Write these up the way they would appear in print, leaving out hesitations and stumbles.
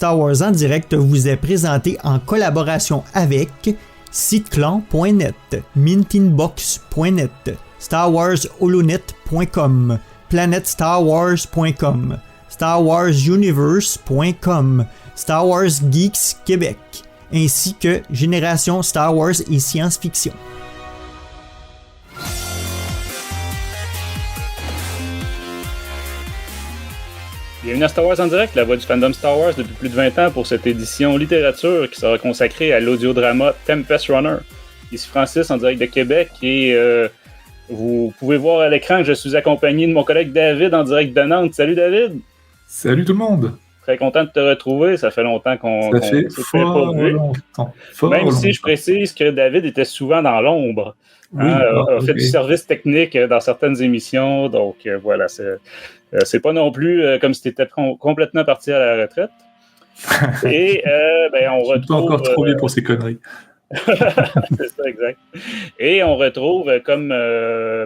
Star Wars en direct vous est présenté en collaboration avec siteclan.net, mintinbox.net, StarWarsHolonet.com, PlanetStarWars.com, StarWarsUniverse.com, Star Wars Geeks Québec, ainsi que Génération Star Wars et Science-Fiction. Bienvenue à Star Wars en direct, la voix du fandom Star Wars depuis plus de 20 ans pour cette édition littérature qui sera consacrée à l'audiodrama Tempest Runner. Ici Francis en direct de Québec et vous pouvez voir à l'écran que je suis accompagné de mon collègue David en direct de Nantes. Salut David! Salut tout le monde! Très content de te retrouver, ça fait longtemps qu'on s'est pas vu. Même si je précise que David était souvent dans l'ombre. Oui, a fait du service technique dans certaines émissions, donc voilà, c'est pas non plus comme si tu étais complètement parti à la retraite. Et on retrouve... Je suis pas encore trop vieux pour ces conneries. C'est ça, exact. Et on retrouve, comme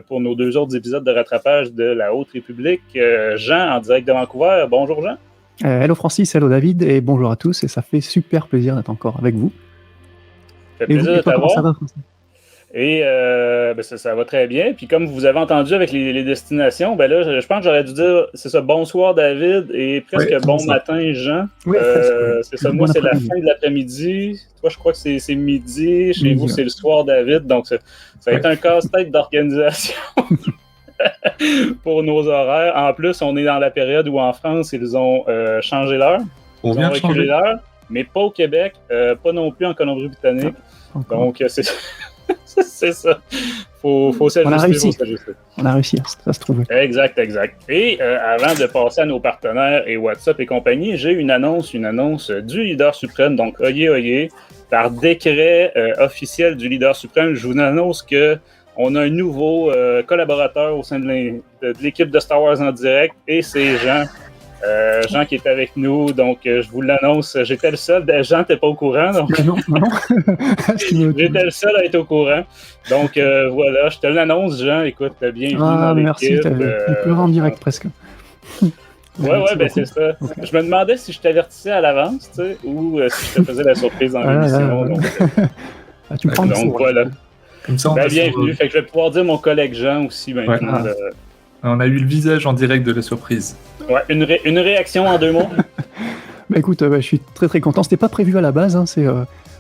pour nos 2 autres épisodes de rattrapage de la Haute République, Jean en direct de Vancouver. Bonjour Jean. Hello Francis, hello David, et bonjour à tous, et ça fait super plaisir d'être encore avec vous. Ça fait plaisir de t'avoir. Ça va, Francis? Et ça va très bien. Puis comme vous avez entendu avec les destinations, là, je pense que j'aurais dû dire, c'est ça, bonsoir David et presque bon matin Jean. Oui, c'est ça, moi c'est la fin de l'après-midi. Toi, je crois que c'est midi. Chez vous, c'est le soir David. Donc ça va être un casse-tête d'organisation pour nos horaires. En plus, on est dans la période où en France, ils ont changé l'heure. Ils ont reculé l'heure, mais pas au Québec, pas non plus en Colombie-Britannique. Donc c'est ça. Faut s'ajuster. On a réussi à se trouver. Exact. Et avant de passer à nos partenaires et WhatsApp et compagnie, j'ai une annonce du leader suprême. Donc, oyez, par décret officiel du leader suprême, je vous annonce que on a un nouveau collaborateur au sein de l'équipe de Star Wars en direct, et c'est Jean. Jean qui est avec nous, donc je vous l'annonce. J'étais le seul. Jean, t'es pas au courant, donc. Non. J'étais le seul à être au courant. Donc voilà, je te l'annonce, Jean. Écoute, bienvenue dans l'équipe. Merci, tu peux en direct presque. Ouais, c'est ça. Je me demandais si je t'avertissais à l'avance, tu sais, ou si je te faisais la surprise dans l'émission. Tu me prends donc voilà. Comme ça, bienvenue. Fait que je vais pouvoir dire mon collègue Jean aussi maintenant. On a eu le visage en direct de la surprise. Ouais, une réaction en 2 mots. Écoute, je suis très très content. C'était pas prévu à la base.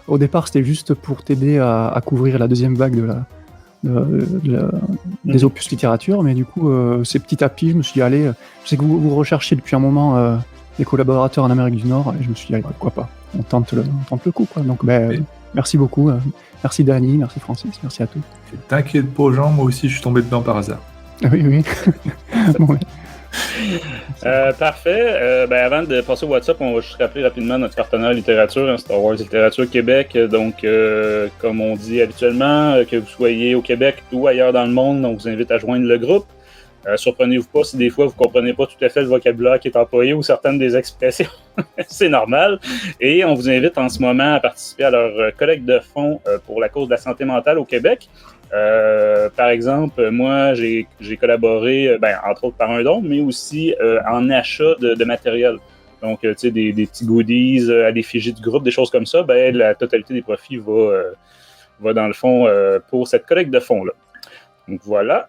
Au départ, c'était juste pour t'aider à couvrir la deuxième vague des opus littérature. Mais du coup, c'est petit à petit, je me suis dit, allez, je sais que vous recherchez depuis un moment des collaborateurs en Amérique du Nord. Et je me suis dit, allez, pourquoi pas. On tente le coup, quoi. Donc, merci beaucoup. Merci Dany, merci Francis, merci à tous. T'inquiète pas, Jean, moi aussi, je suis tombé dedans par hasard. Oui. Bon, parfait. Avant de passer au WhatsApp, on va juste rappeler rapidement notre partenaire littérature, Star Wars Littérature Québec. Donc, comme on dit habituellement, que vous soyez au Québec ou ailleurs dans le monde, on vous invite à joindre le groupe. Surprenez-vous pas si des fois vous ne comprenez pas tout à fait le vocabulaire qui est employé ou certaines des expressions. C'est normal. Et on vous invite en ce moment à participer à leur collecte de fonds pour la cause de la santé mentale au Québec. Par exemple, moi, j'ai collaboré, entre autres par un don, mais aussi en achat de matériel. Donc, tu sais, des petits goodies à l'effigie du groupe, des choses comme ça. La totalité des profits va dans le fond pour cette collecte de fonds-là. Donc, voilà.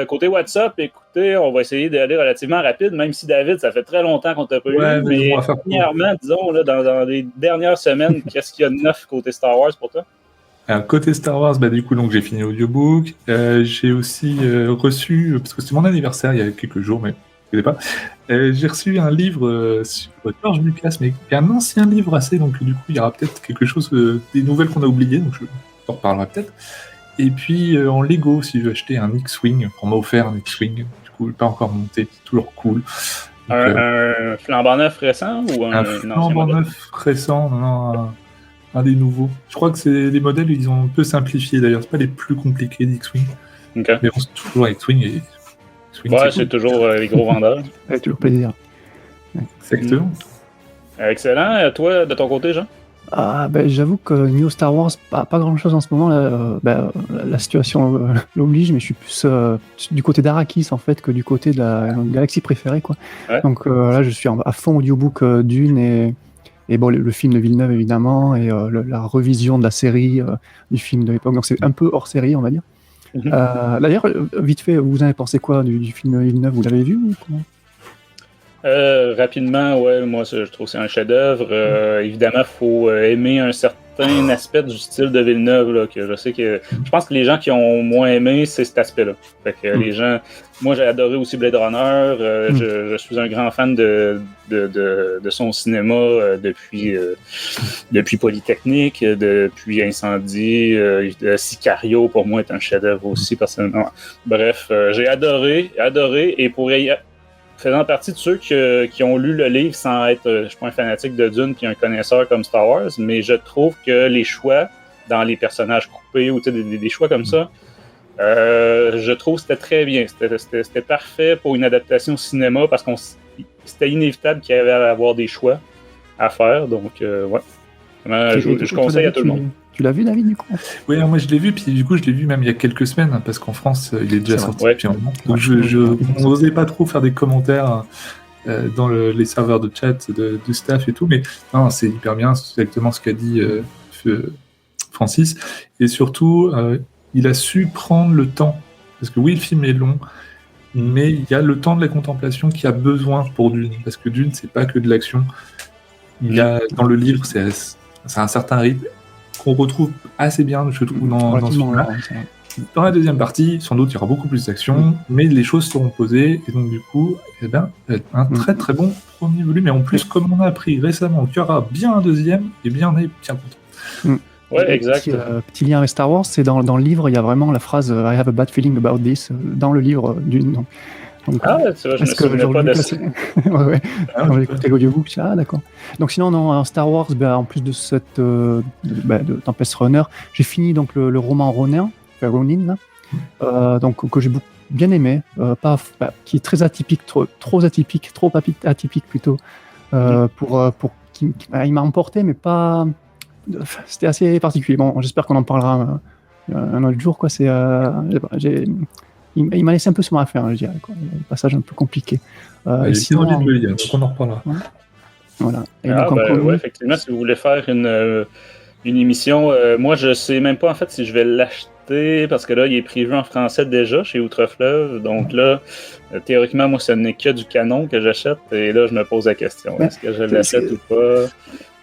Côté WhatsApp, écoutez, on va essayer d'aller relativement rapide, même si, David, ça fait très longtemps qu'on t'a pas eu. Mais premièrement, disons, là, dans les dernières semaines, qu'est-ce qu'il y a de neuf côté Star Wars pour toi? Alors, côté Star Wars, du coup, donc, j'ai fini l'audiobook. J'ai aussi reçu, parce que c'était mon anniversaire il y a quelques jours, mais je ne sais pas. J'ai reçu un livre sur George Lucas, mais qui est un ancien livre assez, donc du coup, il y aura peut-être quelque chose, des nouvelles qu'on a oubliées, donc je t'en reparlerai peut-être. Et puis en Lego, si je veux acheter un X-Wing, on m'a offert un X-Wing, du coup, pas encore monté, c'est toujours cool. Donc, un flambant neuf récent ou un flambant neuf récent, non, un des nouveaux. Je crois que les modèles, ils ont un peu simplifié d'ailleurs, c'est pas les plus compliqués d'X-Wing. Okay. Mais on se toujours X-Wing et X-Wing, c'est toujours les gros vendeurs. Toujours plaisir. Exactement. Excellent. Toi, de ton côté, Jean? J'avoue que niveau Star Wars, pas grand-chose en ce moment. La situation l'oblige, mais je suis plus du côté d'Arrakis en fait que du côté de la galaxie préférée, quoi. Ouais. Donc là, je suis à fond audiobook Dune Et bon, le film de Villeneuve, évidemment, et la revision de la série du film de l'époque. Donc, c'est un peu hors série, on va dire. D'ailleurs, vite fait, vous en avez pensé quoi du film de Villeneuve? Vous l'avez vu ou comment? Rapidement, ouais, moi je trouve que c'est un chef-d'œuvre. Évidemment, il faut aimer un certain aspect du style de Villeneuve. Là, que je sais que je pense que les gens qui ont moins aimé, c'est cet aspect-là. Fait que les gens. Moi, j'ai adoré aussi Blade Runner. Je suis un grand fan de son cinéma depuis Polytechnique, depuis Incendie. Sicario, pour moi, est un chef-d'œuvre aussi, personnellement. Bref, j'ai adoré. Et faisant partie de ceux qui ont lu le livre sans être, je suis pas un fanatique de Dune puis un connaisseur comme Star Wars, mais je trouve que les choix dans les personnages coupés ou des choix comme ça, je trouve que c'était très bien. C'était parfait pour une adaptation au cinéma parce que c'était inévitable qu'il y avait à avoir des choix à faire. Donc, ouais. Je conseille à tout le monde. Tu l'as vu, David, du coup? Oui, moi je l'ai vu, puis du coup je l'ai vu même il y a quelques semaines, parce qu'en France il est déjà sorti depuis un moment. Donc on n'osait pas trop faire des commentaires dans les serveurs de chat de staff et tout, mais non, c'est hyper bien, c'est exactement ce qu'a dit Francis. Et surtout, il a su prendre le temps, parce que oui, le film est long, mais il y a le temps de la contemplation qu'il y a besoin pour Dune, parce que Dune, c'est pas que de l'action. Il y a, dans le livre, c'est un certain rythme qu'on retrouve assez bien, je trouve, dans ce film-là. Dans la deuxième partie, sans doute, il y aura beaucoup plus d'action, mais les choses seront posées, et donc du coup, un très très bon premier volume, et en plus, comme on a appris récemment qu'il y aura bien un deuxième, et bien on est bien content. Ouais, exact. Petit lien avec Star Wars, c'est dans le livre, il y a vraiment la phrase I have a bad feeling about this, dans le livre d'une. Donc, c'est vrai, je me souviens pas de ça. Ouais. Quand j'ai écouté l'audiobook, je dis, D'accord. Donc sinon, en Star Wars, en plus de cette de Tempest Runner, j'ai fini donc le roman Ronin, Ronin, là, donc que j'ai bien aimé, qui est très atypique, trop atypique plutôt, il m'a emporté, mais pas. C'était assez particulier. Bon, j'espère qu'on en parlera un autre jour, quoi. Il m'a laissé un peu sur ma faim, je dirais, quoi. Un passage un peu compliqué. Sinon, donc on en reparlera. Voilà. Et effectivement, si vous voulez faire une émission, moi je sais même pas en fait si je vais l'acheter parce que là il est prévu en français déjà chez Outre-Fleuve. Donc là, théoriquement, moi ce n'est que du canon que j'achète et là je me pose la question, est-ce que je l'achète ou pas?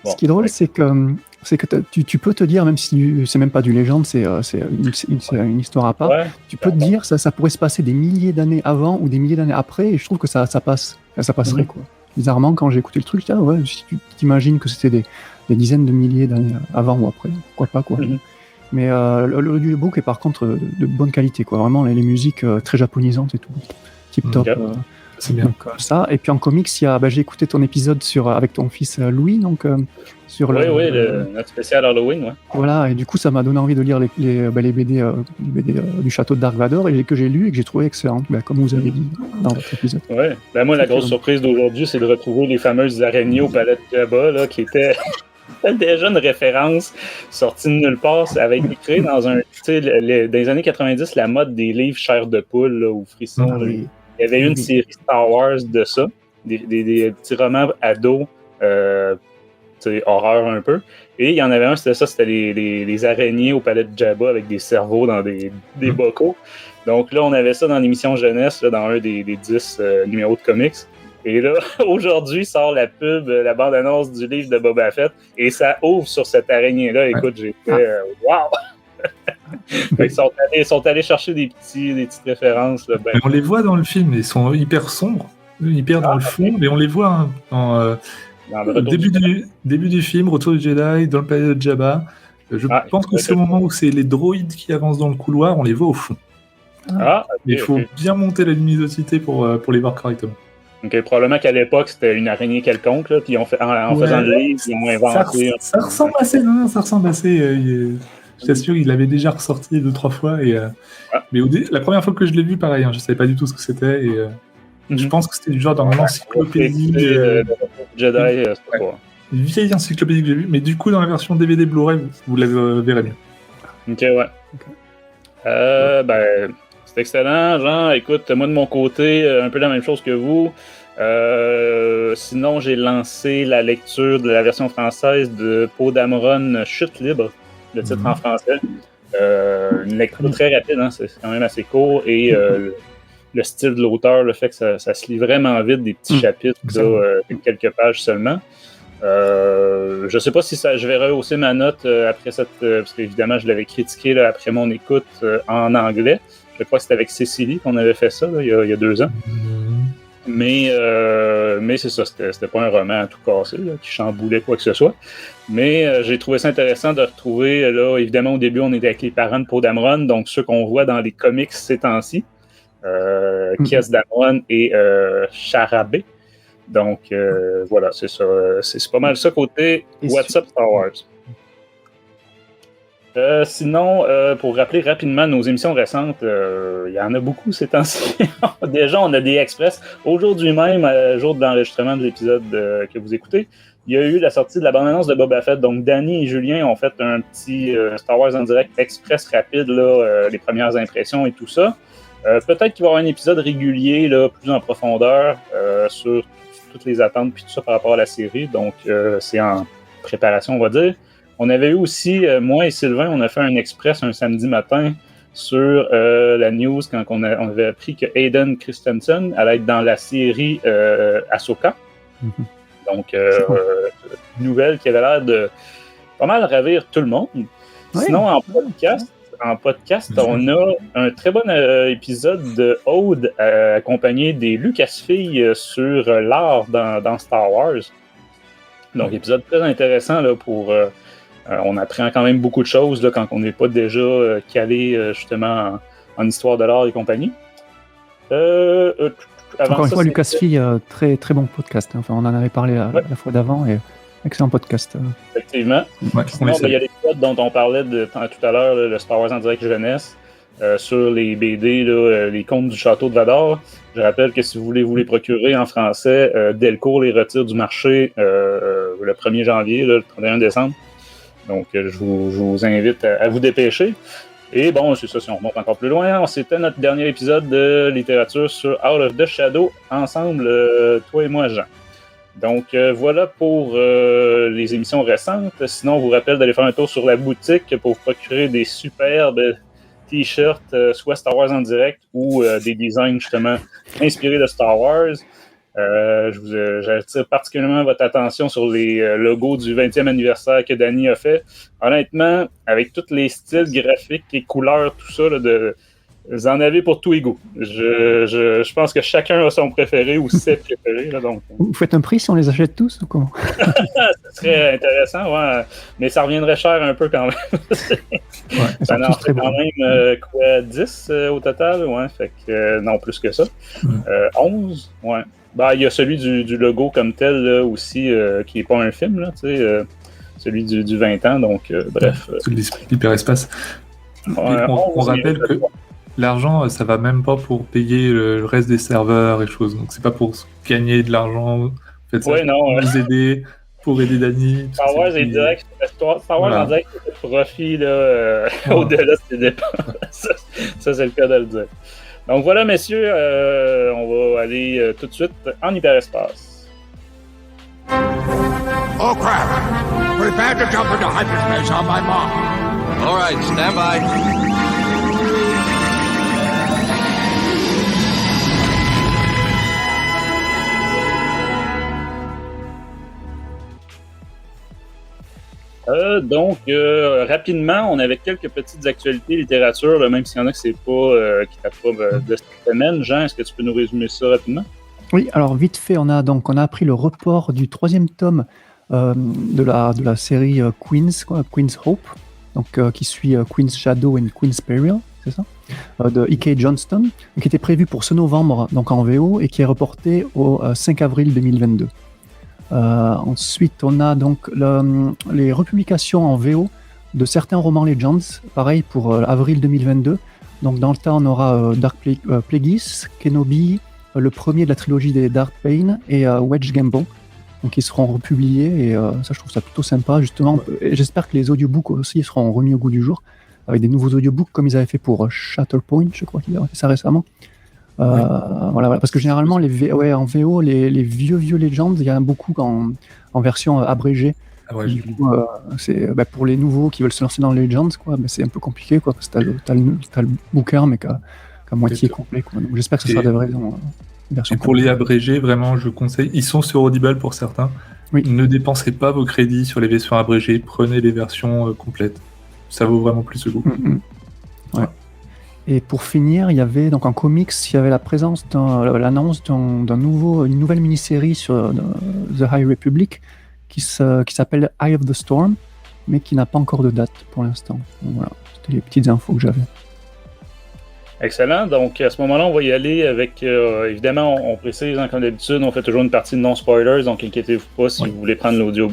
Ce qui est drôle, c'est que tu peux te dire, même si c'est même pas du légende, c'est une histoire à part, tu peux te dire ça pourrait se passer des milliers d'années avant ou des milliers d'années après, et je trouve que ça passerait, quoi. Bizarrement, quand j'ai écouté le truc, si tu t'imagines que c'était des dizaines de milliers d'années avant ou après, pourquoi pas, quoi. Mais l'audiobook est par contre de bonne qualité, quoi. Vraiment, les musiques très japonisantes et tout, tip top. C'est bien. Donc, ça. Et puis en comics, j'ai écouté ton épisode avec ton fils Louis, donc sur notre spécial Halloween, ouais. Voilà, et du coup, ça m'a donné envie de lire les BD, du château de Dark Vador, et que j'ai lu et que j'ai trouvé excellent, comme vous avez dit dans votre épisode. Ouais, moi, la grosse surprise d'aujourd'hui, c'est de retrouver les fameuses araignées au palais de Jabba, là, qui étaient déjà une référence sortie de nulle part. Ça avait été créé dans dans les années 90, la mode des livres chair de poule, là, ou frisson. Il y avait une série Star Wars de ça, des petits romans ados, horreur un peu. Et il y en avait un, c'était les araignées au palais de Jabba avec des cerveaux dans des bocaux. Donc là, on avait ça dans l'émission jeunesse, là, dans un des 10 numéros de comics. Et là, aujourd'hui, sort la pub, la bande-annonce du livre de Boba Fett, et ça ouvre sur cette araignée-là. Écoute, j'ai fait wow! Ils sont allés chercher des petites références. Là, on les voit dans le film, ils sont hyper sombres, hyper dans le fond, mais on les voit dans début du film, Retour du Jedi, dans le palais de Jabba. Je pense que c'est au moment où c'est les droïdes qui avancent dans le couloir, on les voit au fond. Il faut bien monter la luminosité pour les voir correctement. Donc, probablement qu'à l'époque, c'était une araignée quelconque, là, puis en faisant le livre, ils ont inventé. Ça ressemble assez. Je t'assure, il l'avait déjà ressorti 2-3 fois. Mais la première fois que je l'ai vu, pareil, je savais pas du tout ce que c'était. Et je pense que c'était du genre dans l'encyclopédie. Jedi, c'est pas. Une vieille encyclopédie que j'ai vue, mais du coup, dans la version DVD Blu-ray, vous la verrez mieux. Ok, ouais. C'est excellent, Jean. Écoute, moi de mon côté, un peu la même chose que vous. Sinon, j'ai lancé la lecture de la version française de Poe Dameron Chute libre, le titre en français. Une lecture très rapide, hein, c'est quand même assez court, et le style de l'auteur, le fait que ça se lit vraiment vite, des petits chapitres, là, quelques pages seulement. Je sais pas si je vais rehausser ma note après parce qu'évidemment je l'avais critiqué là, après mon écoute en anglais. Je crois que c'était avec Cécilie qu'on avait fait ça là, il y a 2 ans. Mais c'est ça, c'était pas un roman à tout casser là, qui chamboulait quoi que ce soit. Mais j'ai trouvé ça intéressant de retrouver, là, évidemment au début on était avec les parents de Poe Dameron, donc ceux qu'on voit dans les comics ces temps-ci, Kies Dameron et Charabé. Donc, voilà, c'est ça. C'est pas mal ça côté What's Up Star Wars. Sinon, pour rappeler rapidement nos émissions récentes, il y en a beaucoup ces temps-ci. Déjà, on a des express. Aujourd'hui même, jour de l'enregistrement de l'épisode que vous écoutez, il y a eu la sortie de la bande-annonce de Boba Fett. Donc, Danny et Julien ont fait un petit Star Wars en direct express rapide, là, les premières impressions et tout ça. Peut-être qu'il va y avoir un épisode régulier, là, plus en profondeur, sur toutes les attentes puis tout ça par rapport à la série, donc c'est en préparation, on va dire. On avait eu aussi, moi et Sylvain, on a fait un express un samedi matin sur la news quand on avait appris que Hayden Christensen allait être dans la série Ahsoka. Donc, une nouvelle qui avait l'air de pas mal ravir tout le monde. Oui. Sinon, en podcast, on a un très bon épisode de Aude accompagné des Lucasfilles sur l'art dans Star Wars. Donc, épisode très intéressant là, pour... on apprend quand même beaucoup de choses là, quand on n'est pas déjà calé justement en histoire de l'art et compagnie. Encore une fois, Lucasfilles, très, très bon podcast. Enfin, on en avait parlé la fois d'avant et excellent podcast. Effectivement. Ouais, sinon, il y a l'épisode dont on parlait tout à l'heure, le Star Wars en direct jeunesse, sur les BD, là, les contes du château de Vador. Je rappelle que si vous voulez vous les procurer en français, Delcourt les retire du marché le 1er janvier, là, le 31 décembre. Donc, je vous invite à vous dépêcher. Et bon, c'est ça, si on remonte encore plus loin, c'était notre dernier épisode de littérature sur Out of the Shadow, ensemble, toi et moi, Jean. Donc, voilà pour les émissions récentes. Sinon, on vous rappelle d'aller faire un tour sur la boutique pour vous procurer des superbes t-shirts, soit Star Wars en direct ou des designs, justement, inspirés de Star Wars. J'attire particulièrement votre attention sur les logos du 20e anniversaire que Danny a fait. Honnêtement, avec tous les styles graphiques et couleurs, tout ça, là, vous en avez pour tous les goûts. Je pense que chacun a son préféré ou ses préférés. Là, donc. Vous faites un prix si on les achète tous ou comment? Ça serait intéressant, ouais. Mais ça reviendrait cher un peu quand même. Ça en fait quand même 10 au total? Ouais, fait que non, plus que ça. 11? Ouais. Ben, il y a celui du logo comme tel là, aussi, qui n'est pas un film, là, celui du 20 ans, donc bref. Celui de l'hyperespace. On rappelle que l'argent, ça va même pas pour payer le reste des serveurs et choses, donc c'est pas pour gagner de l'argent. En fait, ça pour aider Danny. Star Wars est direct. Star Wars en direct, c'est le profit là, au-delà de ses dépenses. Ça, c'est le cas de le dire. Donc voilà, messieurs, on va aller tout de suite en hyperespace. Oh crap! Prepare to jump into hyperspace on my mark. All right, stand by. Donc, rapidement, on avait quelques petites actualités littérature, là, même s'il y en a que c'est pas qui datent pas de cette semaine. Jean, est-ce que tu peux nous résumer ça rapidement? Oui, alors vite fait, on a appris le report du 3e tome de la série Queen's Hope, donc qui suit Queen's Shadow and Queen's Peril, c'est ça, de E.K. Johnston, qui était prévu pour ce novembre, donc en VO, et qui est reporté au 5 avril 2022. Ensuite, on a donc les republications en VO de certains romans Legends, pareil pour avril 2022. Donc dans le tas, on aura Dark Plagueis, Kenobi, le premier de la trilogie des Dark Bane et Wedge Gambon. Donc ils seront republiés et ça, je trouve ça plutôt sympa justement. Et j'espère que les audiobooks aussi seront remis au goût du jour avec des nouveaux audiobooks comme ils avaient fait pour Shatterpoint, je crois qu'ils avaient fait ça récemment. Voilà, parce que généralement, en VO, les vieux Legends, il y en a beaucoup en version abrégée. Ah ouais, Du coup, pour les nouveaux qui veulent se lancer dans les Legends, quoi, c'est un peu compliqué, quoi, parce que t'as le bouquin, mais qu'à moitié complet, quoi. Donc, j'espère que ce sera de vraies versions. Et pour les abrégés, vraiment, je conseille. Ils sont sur Audible pour certains. Oui. Ne dépensez pas vos crédits sur les versions abrégées. Prenez les versions complètes. Ça vaut vraiment plus le coup. Ouais. Et pour finir, il y avait donc en comics, il y avait l'annonce d'une nouvelle mini-série sur The High Republic qui s'appelle Eye of the Storm, mais qui n'a pas encore de date pour l'instant. Donc voilà, c'était les petites infos que j'avais. Excellent. Donc, à ce moment-là, on va y aller avec... évidemment, on précise, comme d'habitude, on fait toujours une partie de non-spoilers, donc inquiétez-vous pas si vous voulez prendre l'audio,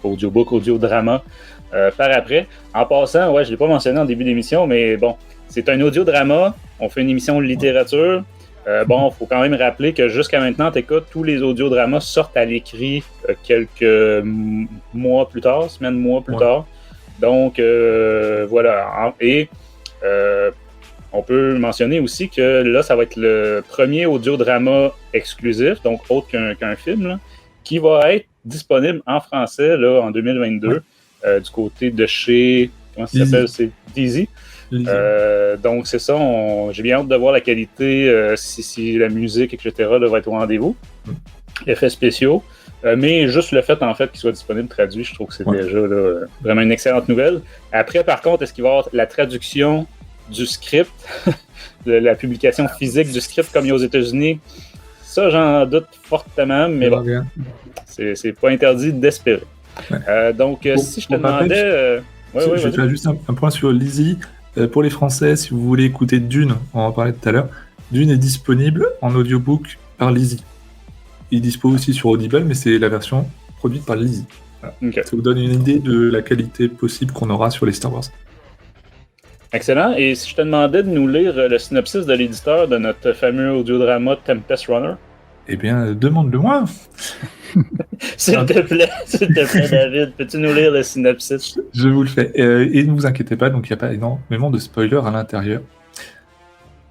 audiobook, audiodrama par après. En passant, je ne l'ai pas mentionné en début d'émission, mais bon, c'est un audiodrama. On fait une émission de littérature. Il faut quand même rappeler que jusqu'à maintenant, tous les audiodramas sortent à l'écrit quelques mois plus tard, mois plus tard. Donc, voilà. Et on peut mentionner aussi que là, ça va être le premier audiodrama exclusif, donc autre qu'un film, là, qui va être disponible en français là, en 2022 du côté de chez... Comment ça s'appelle? C'est Deezy. Donc, c'est ça. J'ai bien hâte de voir la qualité, si la musique, etc., là, va être au rendez-vous. Effets spéciaux. Mais juste le fait, en fait, qu'il soit disponible traduit, je trouve que c'est déjà là, vraiment une excellente nouvelle. Après, par contre, est-ce qu'il va y avoir la traduction du script, de la publication physique du script comme il y a aux États-Unis? Ça, j'en doute fortement, mais bon, c'est pas interdit d'espérer. Donc, si je te demandais... je vais faire juste un point sur Lizzie. Pour les Français, si vous voulez écouter Dune, on en parlait tout à l'heure, Dune est disponible en audiobook par Lizzie. Il est dispo aussi sur Audible, mais c'est la version produite par Lizzie. Voilà. Okay. Ça vous donne une idée de la qualité possible qu'on aura sur les Star Wars. Excellent. Et si je te demandais de nous lire le synopsis de l'éditeur de notre fameux audiodrama Tempest Runner? Eh bien, demande-le-moi. S'il te plaît, David, peux-tu nous lire le synopsis? Je vous le fais. Et ne vous inquiétez pas, donc il n'y a pas énormément de spoilers à l'intérieur.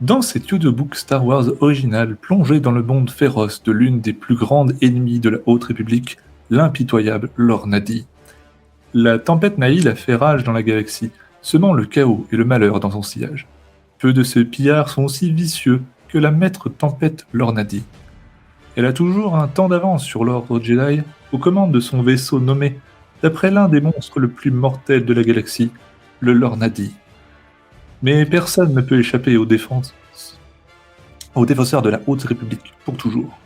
Dans cet audiobook Star Wars original, plongé dans le monde féroce de l'une des plus grandes ennemies de la Haute République, l'impitoyable Lor Nadi. La tempête Nahil a fait rage dans la galaxie, semant le chaos et le malheur dans son sillage. Peu de ces pillards sont aussi vicieux que la maître tempête Lor Nadi. Elle a toujours un temps d'avance sur l'ordre Jedi, aux commandes de son vaisseau nommé, d'après l'un des monstres le plus mortels de la galaxie, le Lor Nadi. Mais personne ne peut échapper aux défenseurs de la Haute République, pour toujours.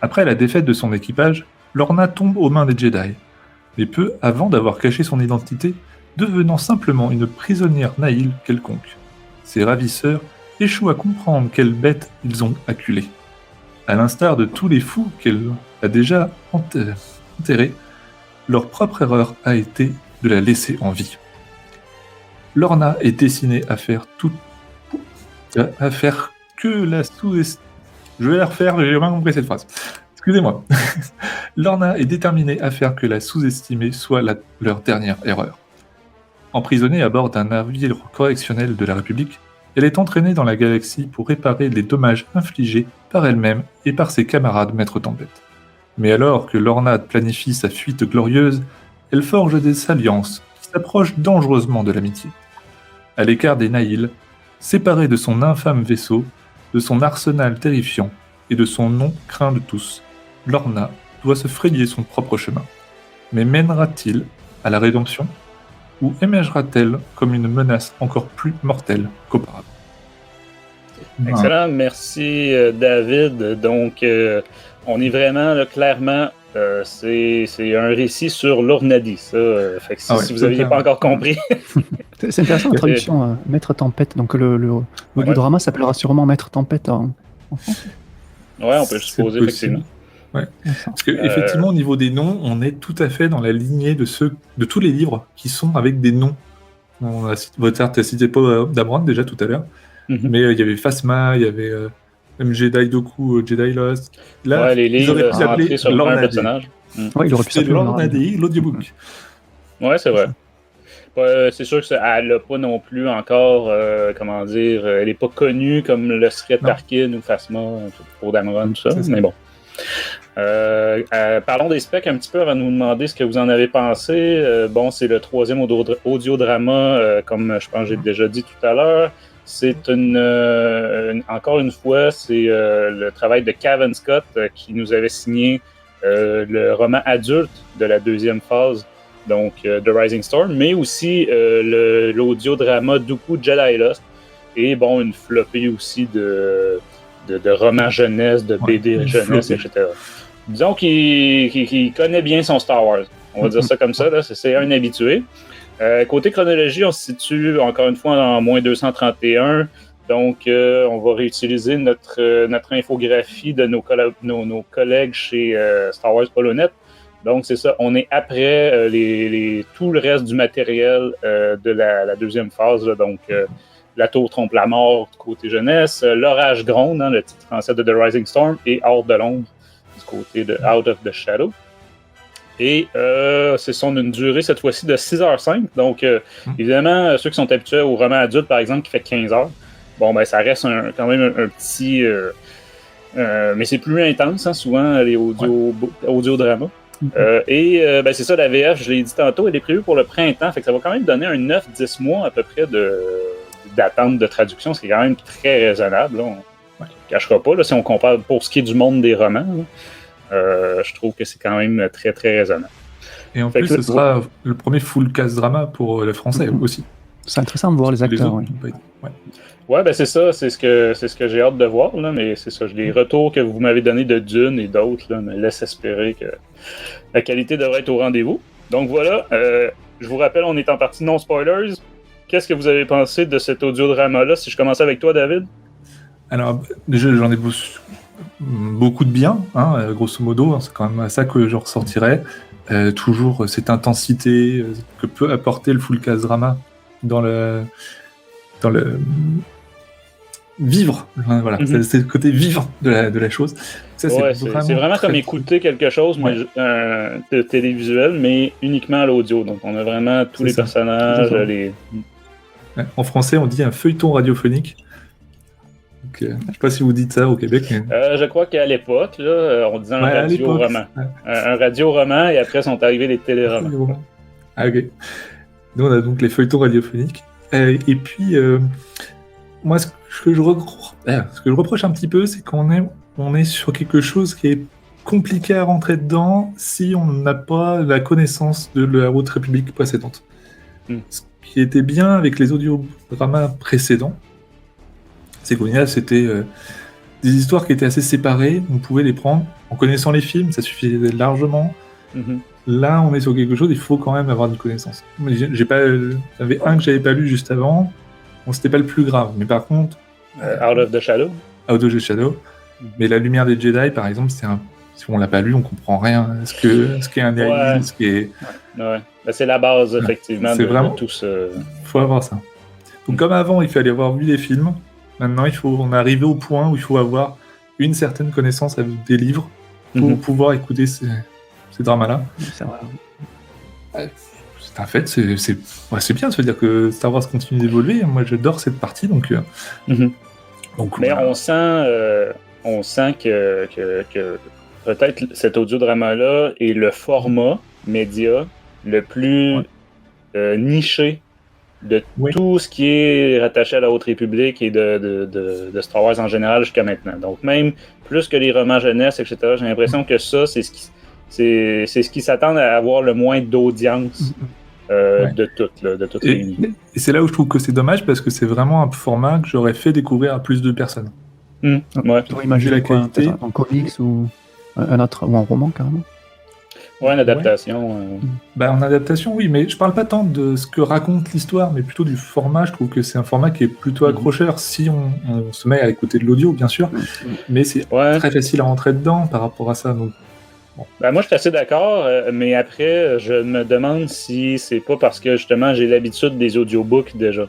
Après la défaite de son équipage, Lorna tombe aux mains des Jedi, mais peu avant d'avoir caché son identité, devenant simplement une prisonnière Nahil quelconque. Ses ravisseurs échouent à comprendre quelle bête ils ont acculée. À l'instar de tous les fous qu'elle a déjà enterrés, leur propre erreur a été de la laisser en vie. Lorna est destinée à faire que la sous-estime. Je vais la refaire, j'ai bien compris cette phrase. Excusez-moi. Lorna est déterminée à faire que la sous-estimée soit leur dernière erreur. Emprisonnée à bord d'un navire correctionnel de la République, elle est entraînée dans la galaxie pour réparer les dommages infligés par elle-même et par ses camarades Maître Tempête. Mais alors que Lorna planifie sa fuite glorieuse, elle forge des alliances qui s'approchent dangereusement de l'amitié. À l'écart des Nahil, séparée de son infâme vaisseau, de son arsenal terrifiant et de son nom craint de tous, Lorna doit se frayer son propre chemin. Mais mènera-t-il à la rédemption ? Ou émergera-t-elle comme une menace encore plus mortelle qu'auparavant? Excellent, merci David. Donc, on est vraiment là, clairement, c'est un récit sur Lor Nadi. Ça, fait que si vous n'aviez pas encore compris. C'est intéressant la traduction, Maître Tempête. Donc, le drama s'appellera sûrement Maître Tempête en France. Ouais, on peut supposer, effectivement. Ouais. Parce que effectivement, au niveau des noms, on est tout à fait dans la lignée de tous les livres qui sont avec des noms. Votre as cité Power Dameron déjà tout à l'heure, mais il y avait Phasma, il y avait même Jedi Doku, Jedi Lost. Là, les livres auraient pu appeler sur un personnage. Ouais, il aurait pu s'appeler Lor Nadi, l'audiobook. Ouais, c'est vrai. C'est sûr qu'elle n'a pas non plus encore, comment dire, elle n'est pas connue comme le serait Tarkin ou Phasma pour Dameron, tout ça, mais bon. Parlons des specs un petit peu avant de vous demander ce que vous en avez pensé. Bon, c'est le 3e audiodrama, comme je pense que j'ai déjà dit tout à l'heure. C'est encore une fois, c'est le travail de Cavan Scott qui nous avait signé le roman adulte de la 2e phase, donc The Rising Storm, mais aussi l'audiodrama Dooku Jedi Lost, et bon, une flopée aussi de romans jeunesse, de BD jeunesse, etc. Disons qu'il connaît bien son Star Wars. On va dire ça comme ça, là, c'est un habitué. Côté chronologie, on se situe encore une fois en moins 231. Donc, on va réutiliser notre infographie de nos collègues chez Star Wars HoloNet. Donc, c'est ça, on est après tout le reste du matériel de la 2e phase. Là, donc, La Tour trompe la mort côté jeunesse, L'Orage gronde, le titre français de The Rising Storm, et Hors de l'ombre du côté de Out of the Shadow. Et c'est une durée cette fois-ci de 6h05. Donc, évidemment, ceux qui sont habitués au roman adulte, par exemple, qui fait 15 heures, bon, ben ça reste quand même un petit... mais c'est plus intense, hein, souvent, les audiodramas. Ben, c'est ça, la VF, je l'ai dit tantôt, elle est prévue pour le printemps. Fait que ça va quand même donner un 9-10 mois à peu près d'attente de traduction, ce qui est quand même très raisonnable. Là. On ne cachera pas, là, si on compare pour ce qui est du monde des romans. Je trouve que c'est quand même très, très raisonnable. Et en plus, ce sera le premier full cast drama pour le français aussi. C'est intéressant de voir les acteurs. Ouais, ben c'est ça, c'est ce que j'ai hâte de voir, là, mais c'est ça, les retours que vous m'avez donnés de Dune et d'autres là, me laissent espérer que la qualité devrait être au rendez-vous. Donc voilà, je vous rappelle, on est en partie non spoilers. Qu'est-ce que vous avez pensé de cet audiodrama-là, si je commençais avec toi, David? Alors, déjà, j'en ai beaucoup de bien, hein, grosso modo, hein, c'est quand même à ça que je ressortirais. Toujours cette intensité que peut apporter le full cast drama dans le vivre, voilà, c'est le côté vivre de la chose. Ça, c'est vraiment comme écouter quelque chose mais, de télévisuel, mais uniquement à l'audio. Donc on a vraiment tous les personnages. En français, on dit un feuilleton radiophonique. Donc, je ne sais pas si vous dites ça au Québec. Mais... je crois qu'à l'époque, là, on disait un radio-roman. Un radio-roman, et après sont arrivés les téléromans. Ah, ok. Nous, on a donc les feuilletons radiophoniques. Et puis, moi, ce que je reproche un petit peu, c'est qu'on est sur quelque chose qui est compliqué à rentrer dedans si on n'a pas la connaissance de la Haute République précédente. Ce qui était bien avec les audiodramas précédents, c'est c'était des histoires qui étaient assez séparées, on pouvait les prendre en connaissant les films, ça suffisait largement. Là, on est sur quelque chose, il faut quand même avoir une connaissance. J'avais un que j'avais pas lu juste avant, bon, c'était pas le plus grave, mais par contre... Out of the Shadow. Out of the Shadow. Mais La Lumière des Jedi, par exemple, si on l'a pas lu, on comprend rien. Ce qu'est un alien, ce qui est... Ouais. Ben, c'est la base, effectivement, vraiment... de tout ce... faut avoir ça. Donc, comme avant, il fallait avoir vu les films, maintenant, on est arrivé au point où il faut avoir une certaine connaissance des livres pour pouvoir écouter ces dramas-là. C'est vrai. C'est un fait, c'est bien, ça veut dire que Star Wars continue d'évoluer. Moi, j'adore cette partie, donc... donc mais voilà. On sent que peut-être cet audiodrama-là est le format média le plus niché de tout ce qui est rattaché à la Haute République et de Star Wars en général jusqu'à maintenant. Donc même plus que les romans jeunesse, etc., j'ai l'impression que ça, c'est ce qui s'attend à avoir le moins d'audience de toutes les lignes. Et c'est là où je trouve que c'est dommage, parce que c'est vraiment un format que j'aurais fait découvrir à plus de personnes. Ouais. Tu pourrais imaginer la qualité en comics ou un autre, ou en roman carrément. Ouais, une adaptation. En adaptation, oui, mais je parle pas tant de ce que raconte l'histoire, mais plutôt du format. Je trouve que c'est un format qui est plutôt accrocheur si on se met à écouter de l'audio, bien sûr, mais c'est très facile à rentrer dedans par rapport à ça. Donc, bon. Moi, je suis assez d'accord, mais après, je me demande si c'est pas parce que, justement, j'ai l'habitude des audiobooks déjà.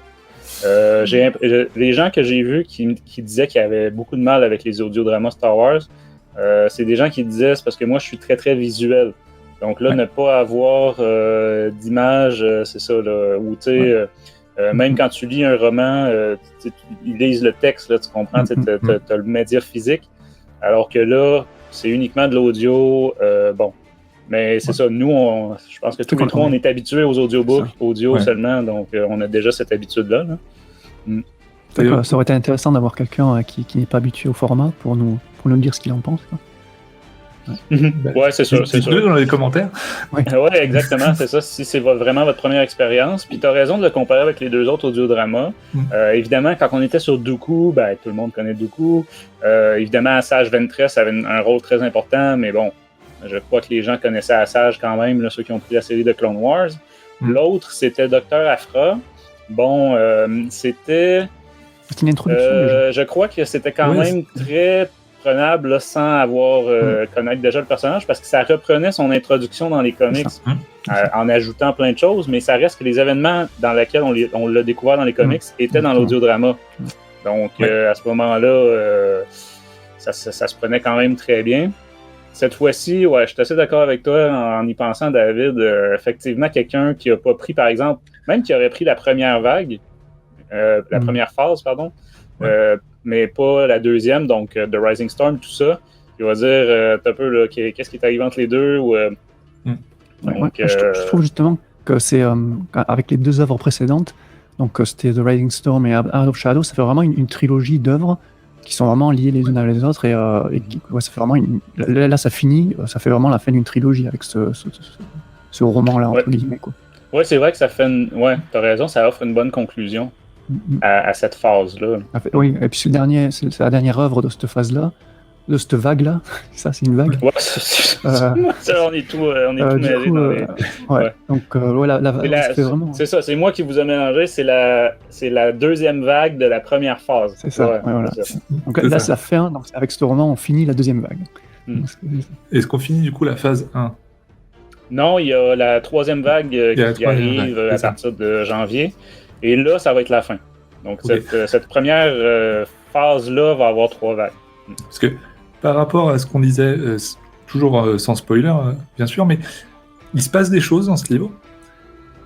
Les gens que j'ai vus qui disaient qu'ils avaient beaucoup de mal avec les audiodramas Star Wars, c'est des gens qui disaient c'est parce que moi, je suis très, très visuel. Donc là, Ouais. ne pas avoir d'image, c'est ça, là, où tu sais, même quand tu lis un roman, ils lisent le texte, là, tu comprends, tu as le média physique, alors que là, c'est uniquement de l'audio. Bon, mais c'est ça, nous, je pense que tous les trois, on est habitués aux audiobooks, audio seulement, donc on a déjà cette habitude-là. Là. Ça aurait été intéressant d'avoir quelqu'un qui n'est pas habitué au format pour nous dire ce qu'il en pense, quoi. Ouais, c'est sûr. C'est sûr. Deux dans les commentaires. Ouais, exactement, c'est ça. Si c'est vraiment votre première expérience, puis tu as raison de le comparer avec les deux autres audiodramas. Évidemment, quand on était sur Dooku, ben, tout le monde connaît Dooku. Évidemment, Asajj Ventress avait un rôle très important, mais bon, je crois que les gens connaissaient Asajj quand même, là, ceux qui ont pris la série de Clone Wars. L'autre, c'était Dr. Aphra. Bon, c'était... C'est une introduction. Je crois que c'était quand même très prenable là, sans avoir connaître déjà le personnage, parce que ça reprenait son introduction dans les comics en ajoutant plein de choses, mais ça reste que les événements dans lesquels on l'a découvert dans les comics étaient dans l'audiodrama. Donc à ce moment-là, ça se prenait quand même très bien. Cette fois-ci, je suis assez d'accord avec toi en y pensant, David. Effectivement, quelqu'un qui n'a pas pris, par exemple, même qui aurait pris la première vague, la première phase, pardon, mais pas la deuxième, donc The Rising Storm, tout ça, il va dire t'as peu, là, qu'est-ce qui est arrivé entre les deux ou, donc, je trouve justement que c'est avec les deux œuvres précédentes, donc c'était The Rising Storm et Heart of Shadow, ça fait vraiment une trilogie d'œuvres qui sont vraiment liées les unes avec les autres et ça fait vraiment là ça finit, ça fait vraiment la fin d'une trilogie avec ce roman là entre guillemets, quoi. Ouais, c'est vrai que ça fait t'as raison, ça offre une bonne conclusion à cette phase-là. Oui, et puis c'est la dernière œuvre de cette phase-là, de cette vague-là. Ça, c'est une vague. Ouais, on est tout mêlés. Donc, la vague, c'est vraiment... C'est ça, c'est moi qui vous ai mélangé, c'est la deuxième vague de la première phase. C'est ça, voilà. Donc là, c'est la fin, donc avec ce roman, on finit la deuxième vague. Est-ce qu'on finit du coup la phase 1 ? Non, il y a la troisième vague qui arrive à partir de janvier. Et là, ça va être la fin. Donc, cette première phase-là va avoir 3 vagues. Parce que, par rapport à ce qu'on disait, toujours sans spoiler, bien sûr, mais il se passe des choses dans ce livre,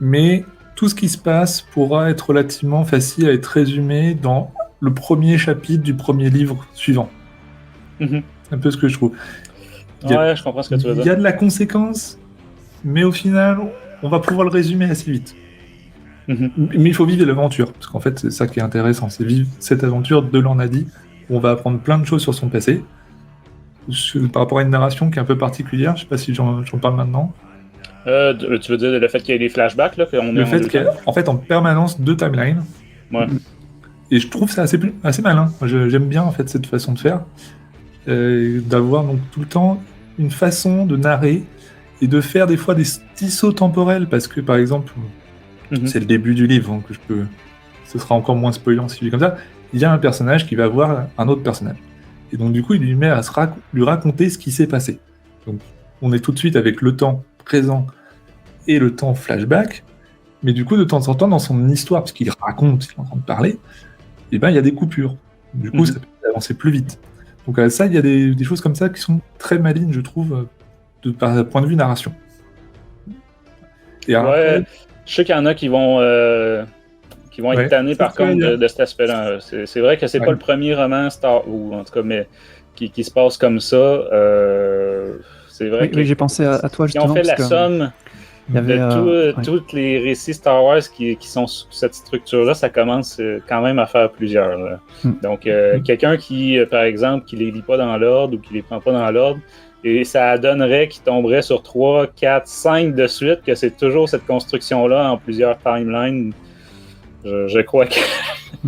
mais tout ce qui se passe pourra être relativement facile à être résumé dans le premier chapitre du premier livre suivant. C'est un peu ce que je trouve. Je comprends ce que tu veux dire. Il y a de la conséquence, mais au final, on va pouvoir le résumer assez vite. Mais il faut vivre l'aventure, parce qu'en fait, c'est ça qui est intéressant, c'est vivre cette aventure de l'Ornadi, où on va apprendre plein de choses sur son passé, par rapport à une narration qui est un peu particulière, je sais pas si j'en parle maintenant. Tu veux dire le fait qu'il y ait des flashbacks, là, le fait qu'il y a en fait en permanence 2 timelines. Ouais. Et je trouve ça assez malin. J'aime bien en fait cette façon de faire, d'avoir donc tout le temps une façon de narrer et de faire des fois des petits sauts temporels, parce que par exemple, c'est le début du livre, donc ce sera encore moins spoilant si je dis comme ça. Il y a un personnage qui va voir un autre personnage. Et donc du coup, il lui met à lui raconter ce qui s'est passé. Donc on est tout de suite avec le temps présent et le temps flashback, mais du coup, de temps en temps, dans son histoire, parce qu'il raconte, il est en train de parler, et ben il y a des coupures. Du coup, ça peut avancer plus vite. Donc ça, il y a des choses comme ça qui sont très malines, je trouve, par point de vue narration. Et après, je sais qu'il y en a qui vont être tannés par contre de cet aspect-là. C'est vrai que c'est pas le premier roman ou en tout cas, mais qui se passe comme ça. C'est vrai que j'ai pensé à toi justement. Ils ont fait la somme de tous les récits Star Wars qui sont sous cette structure-là, ça commence quand même à faire plusieurs. Donc, quelqu'un qui, par exemple, qui les lit pas dans l'ordre ou qui les prend pas dans l'ordre, et ça donnerait qu'il tomberait sur 3, 4, 5 de suite, que c'est toujours cette construction-là en plusieurs timelines. Je crois qu'il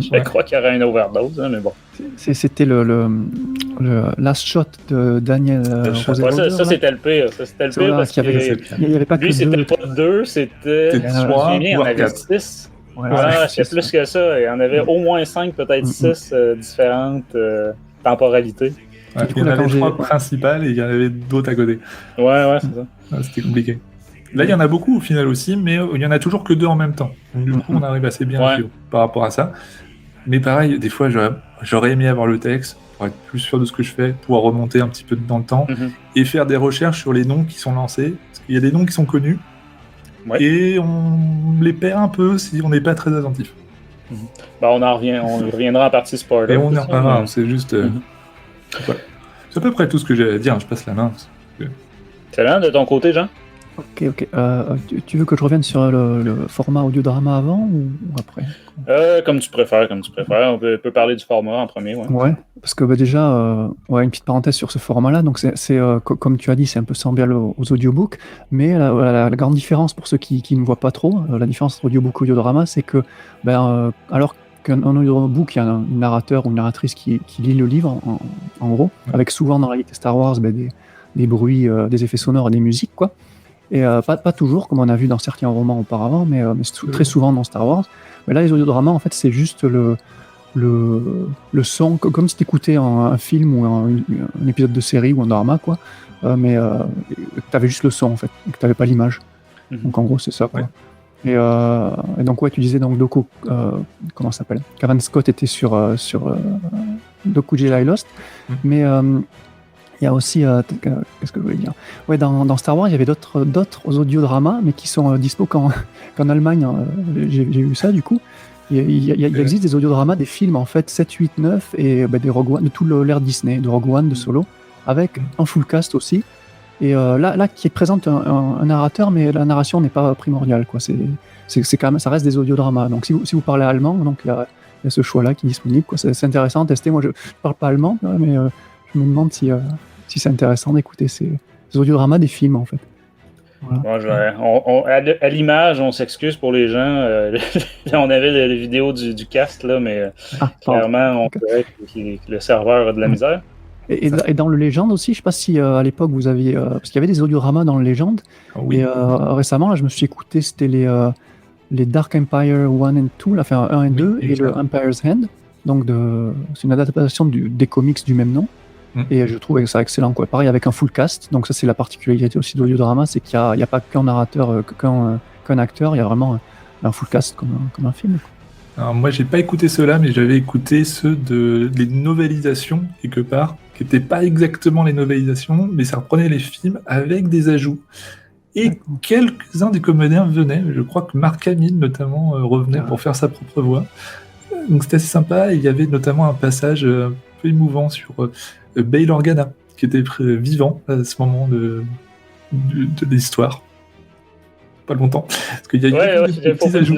y aurait une overdose, mais bon. C'était le last shot de Daniel Rosenwalder. Ça, c'était le pire. C'était le pire parce qu'il n'y avait pas lui, que c'était 2. Pas 2, c'était 3, il y en avait 6. C'est plus que ça. Il y en avait au moins 5, peut-être 6 différentes temporalités. Il y en avait 3 principales et il y en avait d'autres à côté. Ouais, c'est ça. C'était compliqué. Là, il y en a beaucoup au final aussi, mais il y en a toujours que 2 en même temps. Donc, du coup, on arrive assez bien à suivre par rapport à ça. Mais pareil, des fois, j'aurais aimé avoir le texte pour être plus sûr de ce que je fais, pouvoir remonter un petit peu dans le temps et faire des recherches sur les noms qui sont lancés. Parce qu'il y a des noms qui sont connus et on les perd un peu si on n'est pas très attentif. On reviendra en partie spoiler. Et on y reparlera, c'est juste... ouais. C'est à peu près tout ce que j'ai à dire, je passe la main. C'est bien de ton côté, Jean? Ok. Tu veux que je revienne sur le format audiodrama avant ou après? Comme tu préfères. On peut parler du format en premier. Ouais, parce que déjà, une petite parenthèse sur ce format-là. Donc, comme tu as dit, c'est un peu semblable aux audiobooks, mais la grande différence pour ceux qui ne voient pas trop, la différence entre audiobook et audiodrama, c'est que, alors qu'un audiobook, il y a un narrateur ou une narratrice qui lit le livre, en gros, avec souvent dans la réalité Star Wars des bruits, des effets sonores et des musiques, quoi. Et pas toujours, comme on a vu dans certains romans auparavant, mais très souvent dans Star Wars. Mais là, les audiodramas, en fait, c'est juste le son, comme si tu écoutais un film ou un épisode de série ou un drama, quoi. Mais tu avais juste le son, en fait, et que tu n'avais pas l'image. Donc, en gros, c'est ça, quoi. Ouais. Et donc, tu disais, donc, Doko, comment ça s'appelle? Cavan Scott était sur Doku Jedi Lost, mais... il y a aussi, qu'est-ce que je voulais dire? Ouais, dans Star Wars, il y avait d'autres audiodramas, mais qui sont dispo qu'en Allemagne. J'ai vu ça, du coup. Il existe des audiodramas, des films, en fait, 7, 8, 9, et des Rogue One, de tout l'ère Disney, de Rogue One, de Solo, avec un full cast aussi. Et là, qui présente un narrateur, mais la narration n'est pas primordiale, quoi. C'est quand même, ça reste des audiodramas. Donc, si vous parlez allemand, donc il y a ce choix-là qui est disponible, quoi. C'est intéressant à tester. Moi, je parle pas allemand, mais... je me demande si c'est intéressant d'écouter ces audiodramas des films, en fait. Voilà. Bon, à l'image, on s'excuse pour les gens. On avait les vidéos du cast, là, mais clairement, on dirait que le serveur a de la misère. Et dans le Légende aussi, je ne sais pas si à l'époque vous aviez... parce qu'il y avait des audiodramas dans le Légende. Oui. Et récemment, là, je me suis écouté, c'était les Dark Empire 1 and 2, enfin 1 et 2, et le Empire's Hand. Donc, c'est une adaptation des comics du même nom. Et je trouve ça excellent, quoi. Pareil avec un full cast. Donc ça, c'est la particularité aussi de l'audiodrama, c'est qu'il n'y a pas qu'un narrateur, qu'un acteur, il y a vraiment un full cast comme un film, quoi. Alors moi, j'ai pas écouté ceux-là, mais j'avais écouté ceux des novélisations, quelque part, qui n'étaient pas exactement les novélisations, mais ça reprenait les films avec des ajouts. Et quelques-uns des comédiens venaient. Je crois que Mark Hamill, notamment, revenait pour faire sa propre voix. Donc c'était assez sympa. Et il y avait notamment un passage un peu émouvant sur Bail Organa, qui était vivant à ce moment de l'histoire. Pas longtemps. Parce qu'il y a des petits ajouts.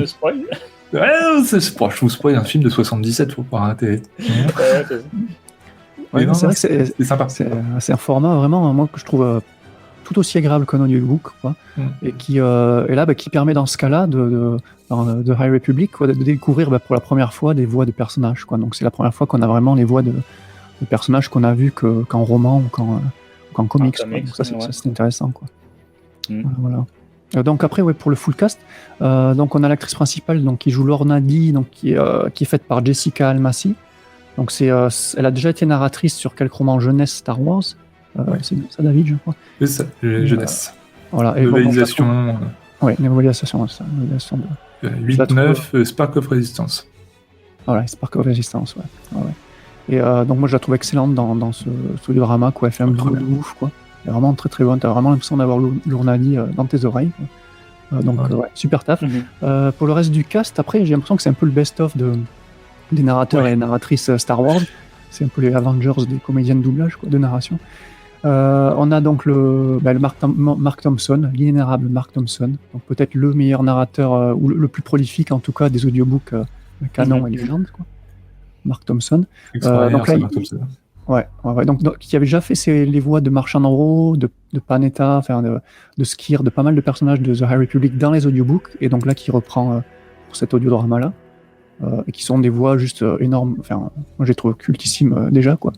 Je vous spoil un film de 77, faut pas arrêter. C'est vrai que c'est sympa. C'est un format vraiment, moi, que je trouve tout aussi agréable qu'un audiobook, quoi. Et qui permet dans ce cas-là de High Republic, quoi, de découvrir pour la première fois des voix de personnages, quoi. Donc c'est la première fois qu'on a vraiment les voix de personnages qu'on a vus qu'en roman ou qu'en comics. Donc ça, c'est intéressant, quoi. Voilà. Donc après, pour le full cast, donc on a l'actrice principale, donc qui joue Lorna Dee, donc qui est faite par Jessica Almasi. Donc elle a déjà été narratrice sur quelques romans jeunesse Star Wars. C'est ça, David, je crois. C'est ça, jeunesse. Voilà. Novélisation. Oui, novélisation, ça. 8-9, Spark of Resistance. Voilà, Spark of Resistance, ouais. Et donc moi je la trouve excellente dans ce drama, quoi. Elle fait un boulot de ouf, quoi. Elle est vraiment très très bonne. T'as vraiment l'impression d'avoir Lorna Dee dans tes oreilles, quoi. Donc super taf. Pour le reste du cast, après j'ai l'impression que c'est un peu le best-of des narrateurs et narratrices Star Wars. C'est un peu les Avengers des comédiens de doublage, quoi, de narration. On a donc le Mark Thompson, l'inénarrable Mark Thompson, donc peut-être le meilleur narrateur ou le plus prolifique en tout cas des audiobooks canon et légende, quoi. Mark Thompson. Donc là, donc qui avait déjà fait les voix de Marchand Noro, de Panetta, de Skir, de pas mal de personnages de The High Republic dans les audiobooks, et donc là qui reprend pour cet audiodrama là. Et qui sont des voix juste énormes. Enfin, moi, je les trouve cultissimes déjà, quoi.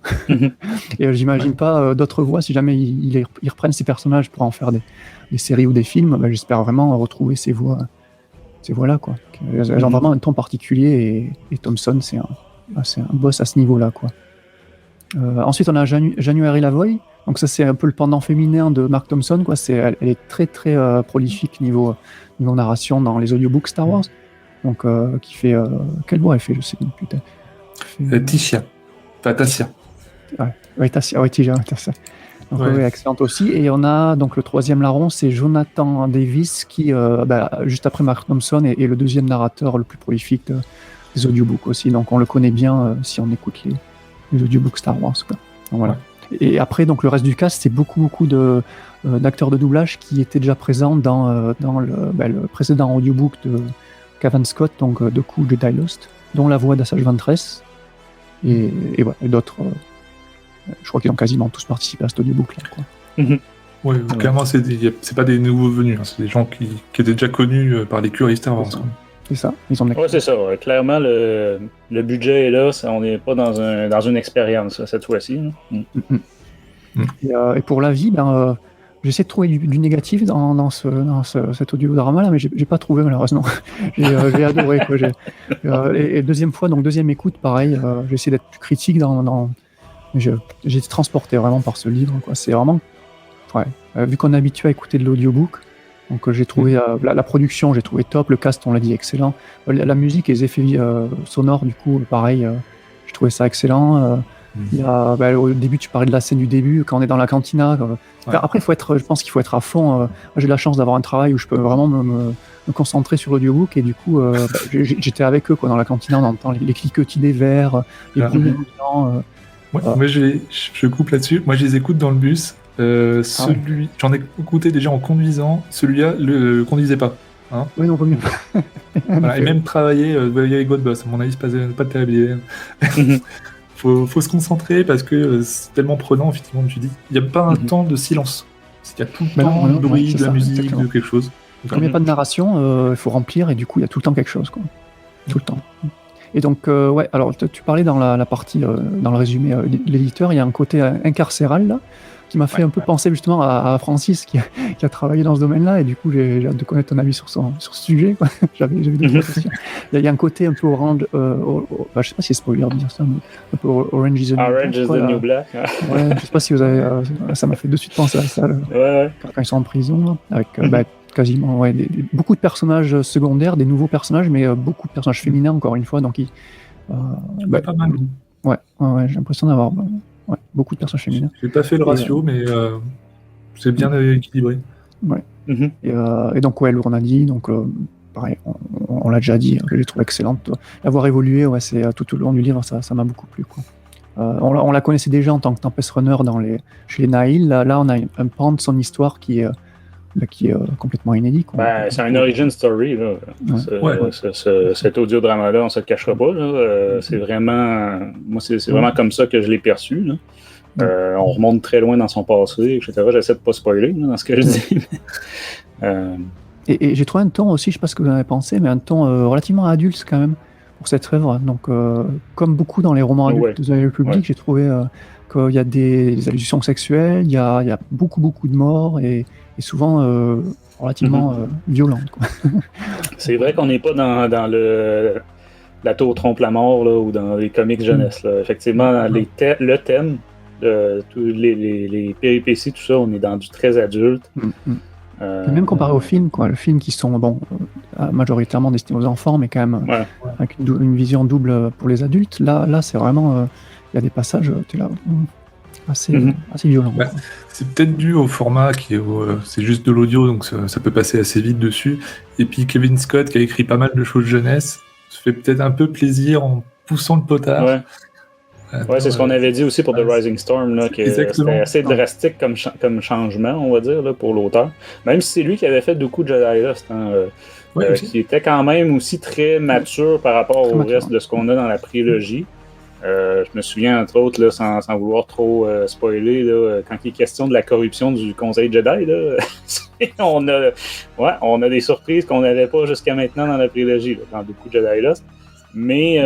Et j'imagine pas d'autres voix. Si jamais ils reprennent ces personnages pour en faire des séries ou des films, j'espère vraiment retrouver ces voix-là, quoi. Elles ont vraiment un ton particulier, et Thompson, c'est un boss à ce niveau-là, quoi. Ensuite, on a January Lavoie. Donc ça, c'est un peu le pendant féminin de Mark Thompson, quoi. Elle est très, très prolifique niveau narration dans les audiobooks Star Wars. Donc, qui fait... quelle voix elle fait? Je sais plus, putain. Tissia. Enfin, Tassia. Ouais, Tassia. Ouais, Tissia. Donc, Ouais. excellente aussi. Et on a donc le troisième larron, c'est Jonathan Davis, qui, juste après Mark Thompson, est le deuxième narrateur le plus prolifique des audiobooks aussi. Donc, on le connaît bien si on écoute les audiobooks Star Wars, quoi. Donc, voilà. Et après, donc, le reste du cast, c'est beaucoup d'acteurs de doublage qui étaient déjà présents dans le précédent audiobook de Cavan Scott, donc de coup Jedi Lost, dont la voix d'Asajj Ventress, et voilà, et d'autres. Je crois qu'ils ont quasiment tous participé à cet audiobook là, quoi. Ouais, clairement, c'est pas des nouveaux venus, hein, c'est des gens qui étaient déjà connus par l'écurie Star Wars. C'est ça. Ils ont Ouais, c'est ça. Ouais. Clairement, le budget est là. On n'est pas dans une expérience cette fois-ci. Et pour la vie, j'essaie de trouver du négatif dans cet audiodrama là, mais j'ai pas trouvé malheureusement. J'ai adoré, quoi. Et deuxième écoute, pareil. J'ai essayé d'être plus critique j'ai été transporté vraiment par ce livre, quoi. C'est vraiment, vu qu'on est habitué à écouter de l'audiobook, donc j'ai trouvé la production, j'ai trouvé top, le cast, on l'a dit, excellent. La musique et les effets sonores, du coup, pareil, j'ai trouvé ça excellent. Il y a, au début, tu parlais de la scène du début, quand on est dans la cantina. Après, je pense qu'il faut être à fond. Moi, j'ai la chance d'avoir un travail où je peux vraiment me concentrer sur l'audiobook, et du coup, j'étais avec eux, quoi, dans la cantina, on entend les cliquetis des verres, les bruits ambiants. Moi, je coupe là-dessus. Moi, je les écoute dans le bus. J'en ai écouté déjà en conduisant. Celui-là, le conduisait pas. Hein, oui, non, pas mieux. voilà, et même travailler avec votre boss. À mon avis, c'est pas terrible idée. Faut se concentrer parce que c'est tellement prenant, effectivement. Tu dis, il n'y a pas un temps de silence. Il y a tout le temps du bruit, de la musique, exactement, de quelque chose. Comme il n'y a pas de narration, il faut remplir, et du coup, il y a tout le temps quelque chose, quoi. Tout le temps. Et donc, alors tu parlais dans la partie, dans le résumé, l'éditeur, il y a un côté incarcéral là, qui m'a fait un peu penser justement à Francis qui a travaillé dans ce domaine-là, et du coup j'ai hâte de connaître ton avis sur ce sujet, quoi. J'avais des questions. Il y a un côté un peu orange, je sais pas si c'est spoiler de dire ça, mais un peu Orange is the New Black. Ouais, je sais pas si vous avez, ça m'a fait de suite penser à ça, quand ils sont en prison, là, avec quasiment beaucoup de personnages secondaires, des nouveaux personnages, mais beaucoup de personnages féminins encore une fois, donc pas mal. Ouais, j'ai l'impression d'avoir beaucoup de personnages féminins. J'ai pas fait le ratio, mais c'est bien équilibré. Ouais. Et donc Lourdes a dit, donc pareil, on l'a déjà dit, je l'ai trouvé excellente. L'avoir évolué, c'est tout au long du livre, ça m'a beaucoup plu, quoi. On la connaissait déjà en tant que Tempest Runner chez les Nihil. Là, on a un pan de son histoire qui est complètement inédit, quoi. C'est un origin story, là. Cet audiodrama-là, on se le cachera pas, là. C'est vraiment... Moi, c'est vraiment comme ça que je l'ai perçu, là. On remonte très loin dans son passé, etc. J'essaie de pas spoiler, là, dans ce que je dis. Et j'ai trouvé un ton aussi, je sais pas ce que vous en avez pensé, mais un ton relativement adulte quand même pour cette œuvre. Donc, comme beaucoup dans les romans adultes de The Republic, j'ai trouvé qu'il y a des allusions sexuelles, il y a beaucoup de morts, et souvent relativement violentes, quoi. C'est vrai qu'on n'est pas dans la tour trompe-la-mort, là, ou dans les comics jeunesse, là. Effectivement, le thème, les péripéties, tout ça, on est dans du très adulte. Et même comparé au film, quoi. Le film qui sont majoritairement destinés aux enfants, mais quand même avec une vision double pour les adultes. Là c'est vraiment, il y a des passages, t'es là, assez violents. C'est peut-être dû au format c'est juste de l'audio, donc ça peut passer assez vite dessus. Et puis Kevin Scott, qui a écrit pas mal de choses jeunesse, se fait peut-être un peu plaisir en poussant le potard. C'est ce qu'on avait dit aussi pour The Rising Storm, là, que c'était assez drastique comme changement, on va dire, là, pour l'auteur. Même si c'est lui qui avait fait beaucoup de Jedi Lost, qui était quand même aussi très mature par rapport au reste de ce qu'on a dans la prélogie. Je me souviens, entre autres, là, sans vouloir trop spoiler, là, quand il est question de la corruption du Conseil Jedi, là, on a des surprises qu'on n'avait pas jusqu'à maintenant dans la prélogie, là, dans beaucoup de Jedi Lost. Mais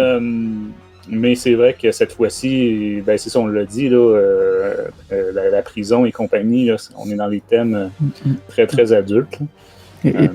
c'est vrai que cette fois-ci, c'est ça, on l'a dit, là, la prison et compagnie, là, on est dans les thèmes très, très adultes. Et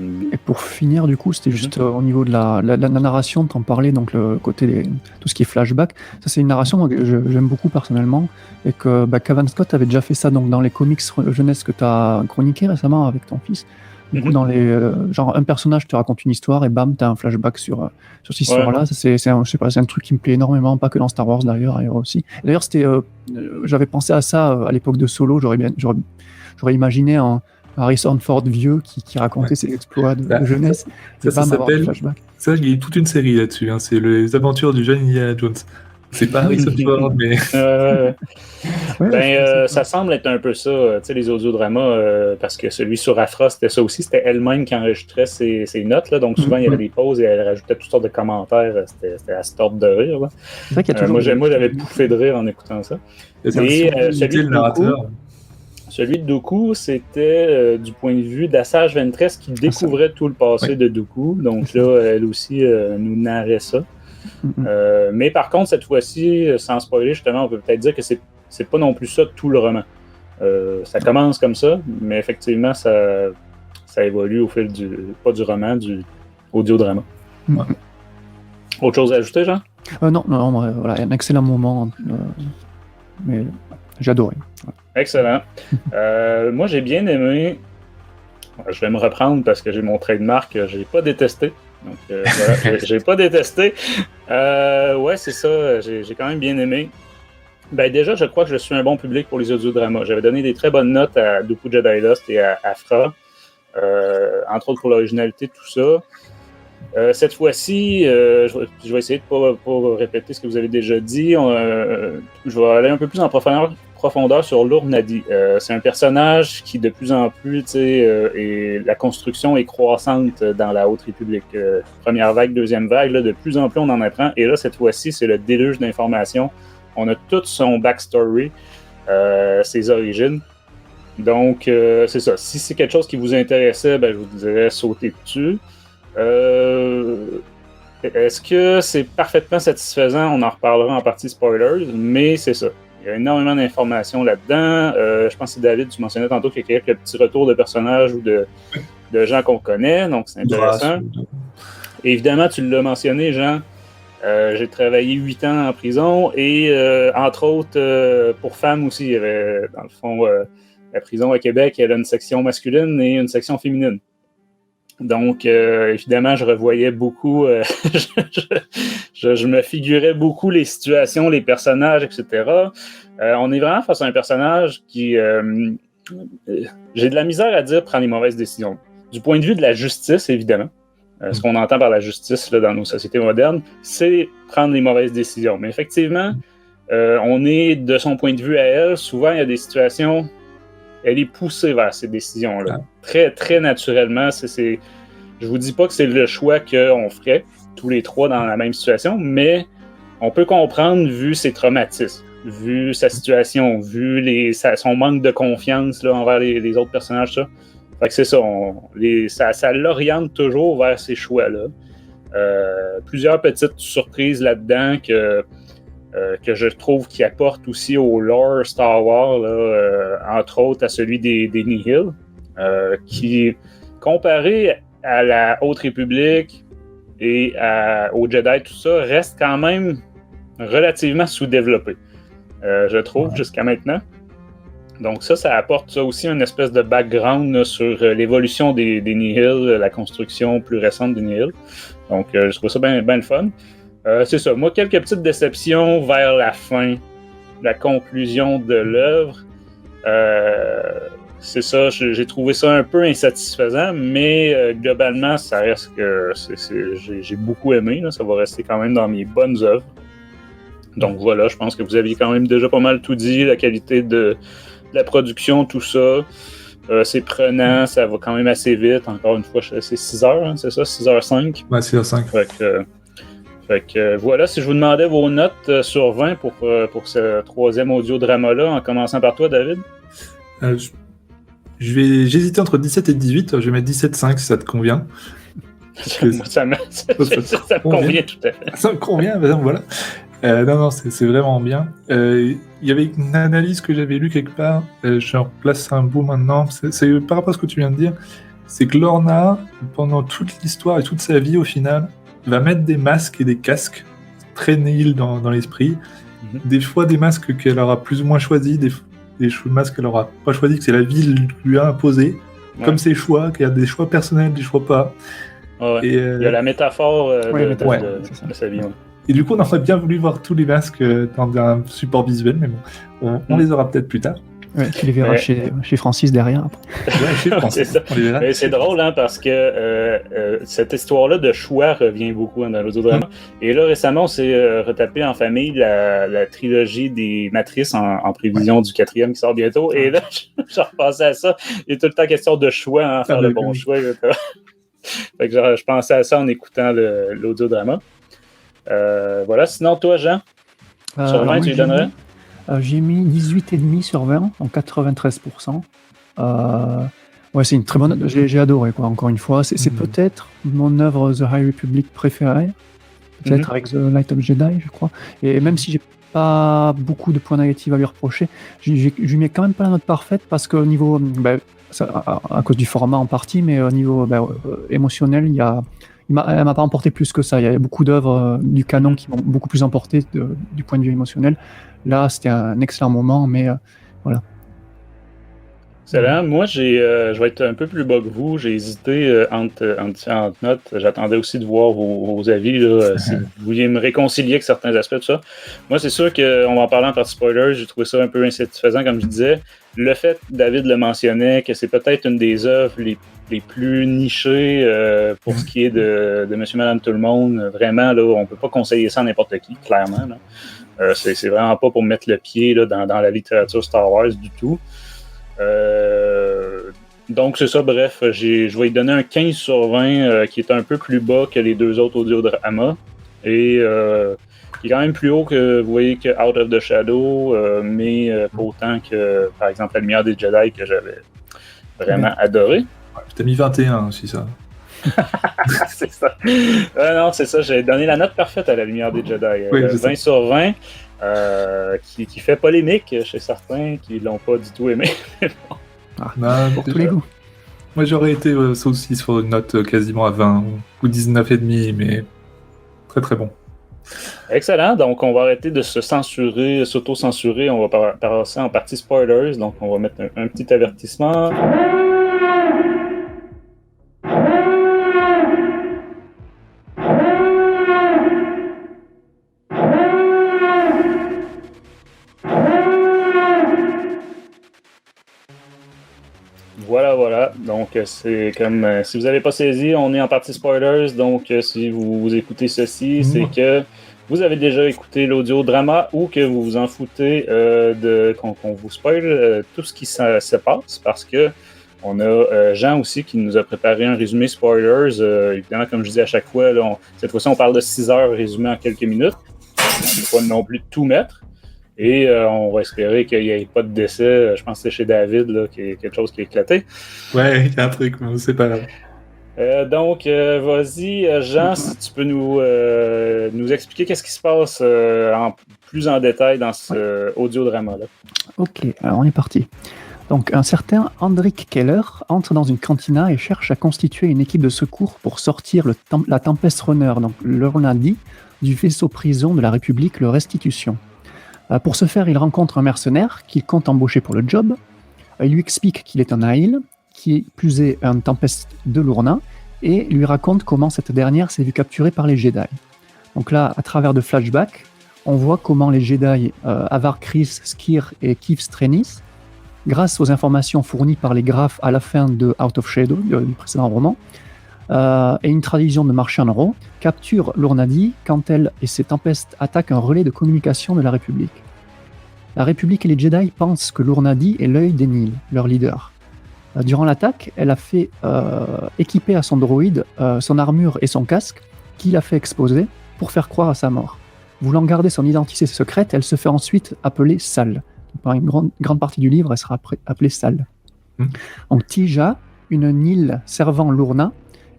pour finir, du coup, c'était juste au niveau de la narration, t'en parlais, donc le côté tout ce qui est flashback. Ça, c'est une narration que j'aime beaucoup personnellement, et que Cavan Scott avait déjà fait ça donc, dans les comics jeunesse que tu as chroniqué récemment avec ton fils. Du coup, dans les, genre, un personnage te raconte une histoire et bam, t'as un flashback sur cette histoire-là. Ça, c'est je sais pas, c'est un truc qui me plaît énormément, pas que dans Star Wars d'ailleurs, ailleurs aussi. Et d'ailleurs, j'avais pensé à ça à l'époque de Solo. J'aurais imaginé un Harrison Ford vieux qui racontait ses exploits de jeunesse. Ça s'appelle. Ça, il y a toute une série là-dessus. Hein. C'est les aventures du jeune Indiana Jones. C'est pas Harrison Ford, mais. Ça semble être un peu ça, tu sais, les audiodramas, parce que celui sur Afra, c'était ça aussi. C'était elle-même qui enregistrait ses notes. Là, donc souvent, il y avait des pauses et elle rajoutait toutes sortes de commentaires. C'était à se tordre de rire. Là. C'est vrai qu'il y a toujours moi, j'avais bouffé de rire en écoutant ça. Et celui de Dooku, c'était du point de vue d'Assage Ventress qui découvrait tout le passé de Dooku. Donc là, elle aussi nous narrait ça. Mais par contre, cette fois-ci, sans spoiler, justement, on peut peut-être dire que c'est pas non plus ça tout le roman. Ça commence comme ça, mais effectivement, ça évolue au fil pas du roman, du audiodrama. Autre chose à ajouter, Jean? Non, voilà, un excellent moment. Mais j'ai adoré. Voilà. Excellent. Moi, j'ai bien aimé. Je vais me reprendre parce que j'ai mon trademark. J'ai pas détesté. Donc, voilà, j'ai pas détesté. Ouais, c'est ça. J'ai quand même bien aimé. Ben, déjà, je crois que je suis un bon public pour les audiodramas. J'avais donné des très bonnes notes à Dooku Jedi Lost et à Afra. Entre autres pour l'originalité, tout ça. Cette fois-ci, je vais essayer de ne pas répéter ce que vous avez déjà dit. Je vais aller un peu plus en profondeur sur Lour Nadi. C'est un personnage qui, de plus en plus, et la construction est croissante dans la Haute République. Première vague, deuxième vague, là, de plus en plus on en apprend. Et là, cette fois-ci, c'est le déluge d'informations. On a tout son backstory, ses origines. Donc, c'est ça. Si c'est quelque chose qui vous intéressait, ben, je vous dirais sauter dessus. Est-ce que c'est parfaitement satisfaisant? On en reparlera en partie spoilers, mais c'est ça. Il y a énormément d'informations là-dedans. Je pense que David, tu mentionnais tantôt qu'il y a quelques petits retours de personnages ou de gens qu'on connaît, donc c'est intéressant. Évidemment, tu l'as mentionné, Jean. J'ai travaillé 8 ans en prison et, entre autres, pour femmes aussi, il y avait, dans le fond, la prison à Québec, elle a une section masculine et une section féminine. Donc, évidemment, je revoyais beaucoup, je me figurais beaucoup les situations, les personnages, etc. On est vraiment face à un personnage qui, j'ai de la misère à dire, prend les mauvaises décisions. Du point de vue de la justice, évidemment, ce qu'on entend par la justice là, dans nos sociétés modernes, c'est prendre les mauvaises décisions. Mais effectivement, on est, de son point de vue à elle, souvent il y a des situations... Elle est poussée vers ces décisions-là. Très, très naturellement. Je vous dis pas que c'est le choix qu'on ferait, tous les trois dans la même situation, mais on peut comprendre, vu ses traumatismes, vu sa situation, vu son manque de confiance là, envers les autres personnages. Ça. Fait que c'est ça. Ça l'oriente toujours vers ces choix-là. Plusieurs petites surprises là-dedans que je trouve qui apporte aussi au lore Star Wars, là, entre autres à celui des Nihil, qui, comparé à la Haute République et aux Jedi, tout ça, reste quand même relativement sous-développé, je trouve, jusqu'à maintenant. Donc ça apporte ça aussi une espèce de background là, sur l'évolution des Nihil, la construction plus récente des Nihil. Donc je trouve ça bien le fun. C'est ça. Moi, quelques petites déceptions vers la fin, la conclusion de l'œuvre. C'est ça, j'ai trouvé ça un peu insatisfaisant, mais globalement, ça reste que j'ai beaucoup aimé. Là, ça va rester quand même dans mes bonnes œuvres. Donc voilà, je pense que vous aviez quand même déjà pas mal tout dit, la qualité de la production, tout ça. C'est prenant, ça va quand même assez vite. Encore une fois, c'est 6 heures, hein, c'est ça? 6h05? Ouais, 6h05. Fait que voilà, si je vous demandais vos notes sur 20 pour ce troisième audiodrama-là, en commençant par toi, David? J'hésitais entre 17 et 18, je vais mettre 17,5 si ça te convient. Moi, ça me convient tout à fait. Ça me convient, ben voilà. Non, c'est vraiment bien. Il y avait une analyse que j'avais lue quelque part, je replace un bout maintenant, c'est par rapport à ce que tu viens de dire, c'est que Lorna, pendant toute l'histoire et toute sa vie au final, va mettre des masques et des casques très Nihil dans l'esprit. Des fois des masques qu'elle aura plus ou moins choisis, des masques qu'elle aura pas choisis, que c'est la vie lui a imposé. comme ses choix, qu'il y a des choix personnels, des choix pas. Ouais. Et, Il y a la métaphore de sa vie. Ouais. Et du coup, on aurait bien voulu voir tous les masques dans un support visuel, mais bon, on les aura peut-être plus tard. Ouais, tu les verras chez Francis derrière. Après. Ouais, chez Francis, c'est ça. on les verra. Mais c'est drôle, hein, parce que cette histoire-là de choix revient beaucoup dans l'audiodrama. Et là, récemment, on s'est retapé en famille la trilogie des Matrices en prévision du 4e qui sort bientôt. Et là, je repensais à ça. Il y a tout le temps question de choix, hein, faire le bon choix. Fait que je pensais à ça en écoutant l'audiodrama. Voilà. Sinon, toi, Jean, sur 20, tu lui donnerais? J'ai mis 18,5 sur 20, donc 93%. Ouais, c'est une très bonne. J'ai adoré, quoi. Encore une fois, c'est peut-être mon œuvre The High Republic préférée, peut-être avec The Light of Jedi, je crois. Et même si j'ai pas beaucoup de points négatifs à lui reprocher, je lui mets quand même pas la note parfaite parce qu'au niveau, à cause du format en partie, mais au niveau émotionnel, elle m'a pas emporté plus que ça. Il y a beaucoup d'œuvres du canon qui m'ont beaucoup plus emporté du point de vue émotionnel. Là, c'était un excellent moment, mais voilà. Excellent. Moi, je vais être un peu plus bas que vous. J'ai hésité entre différentes notes. J'attendais aussi de voir vos avis, là, si vous vouliez me réconcilier avec certains aspects de ça. Moi, c'est sûr qu'on va en parler en partie spoiler. J'ai trouvé ça un peu insatisfaisant, comme je disais. Le fait, David le mentionnait, que c'est peut-être une des œuvres les plus nichées pour ce qui est de Monsieur, Madame, tout le monde. Vraiment, là, on peut pas conseiller ça à n'importe qui, clairement. Là. C'est vraiment pas pour mettre le pied là, dans la littérature Star Wars du tout. Donc c'est ça, bref, je vais lui donner un 15 sur 20 qui est un peu plus bas que les deux autres audiodramas et qui est quand même plus haut que, vous voyez, que Out of the Shadow, mais pas autant que, par exemple, La Lumière des Jedi que j'avais vraiment adoré. Ouais, t'as mis 21 aussi, ça. C'est ça. Non, c'est ça, j'ai donné la note parfaite à La Lumière des Jedi. 20 sur 20, qui fait polémique chez certains qui l'ont pas du tout aimé. Pour tous les goûts. Moi, j'aurais été ça aussi sur une note quasiment à 20 ou 19,5, mais très très bon. Excellent, donc on va arrêter de s'auto-censurer, on va passer en partie spoilers, donc on va mettre un petit avertissement. Voilà. Donc, c'est comme si vous n'avez pas saisi, on est en partie spoilers. Donc, si vous écoutez ceci, c'est que vous avez déjà écouté l'audiodrama ou que vous vous en foutez qu'on vous spoil tout ce qui se passe parce que on a Jean aussi qui nous a préparé un résumé spoilers. Évidemment, comme je dis à chaque fois, là, cette fois-ci, on parle de 6 heures résumé en quelques minutes. On ne peut pas non plus tout mettre. Et on va espérer qu'il n'y ait pas de décès. Je pense que c'est chez David là, qu'il y a quelque chose qui est éclaté. Ouais, il y a un truc, mais c'est pas grave. Donc, vas-y, Jean, si tu peux nous expliquer qu'est-ce qui se passe plus en détail dans ce audiodrama-là. Ok, alors on est parti. Donc, un certain Hendrik Keller entre dans une cantina et cherche à constituer une équipe de secours pour sortir la Tempest Runner, donc l'Ornadi, du vaisseau prison de la République, le Restitution. Pour ce faire, il rencontre un mercenaire qu'il compte embaucher pour le job. Il lui explique qu'il est un Nihil, qui plus est un Tempest de Lourna, et lui raconte comment cette dernière s'est vue capturée par les Jedi. Donc là, à travers de flashbacks, on voit comment les Jedi Avar Kriss, Skir et Keef Strenis, grâce aux informations fournies par les graphes à la fin de Out of Shadow, du précédent roman, et une tradition de Marchion Ro, capture l'Ornadi quand elle et ses tempestes attaquent un relais de communication de la République. La République et les Jedi pensent que l'Ornadi est l'œil des Nihil, leur leader. Durant l'attaque, elle a fait équiper à son droïde son armure et son casque, qu'il a fait exploser pour faire croire à sa mort. Voulant garder son identité secrète, elle se fait ensuite appeler Sal. Pendant une grande partie du livre, elle sera appelée Sal. Donc Tija, une Nihil servant Lourna,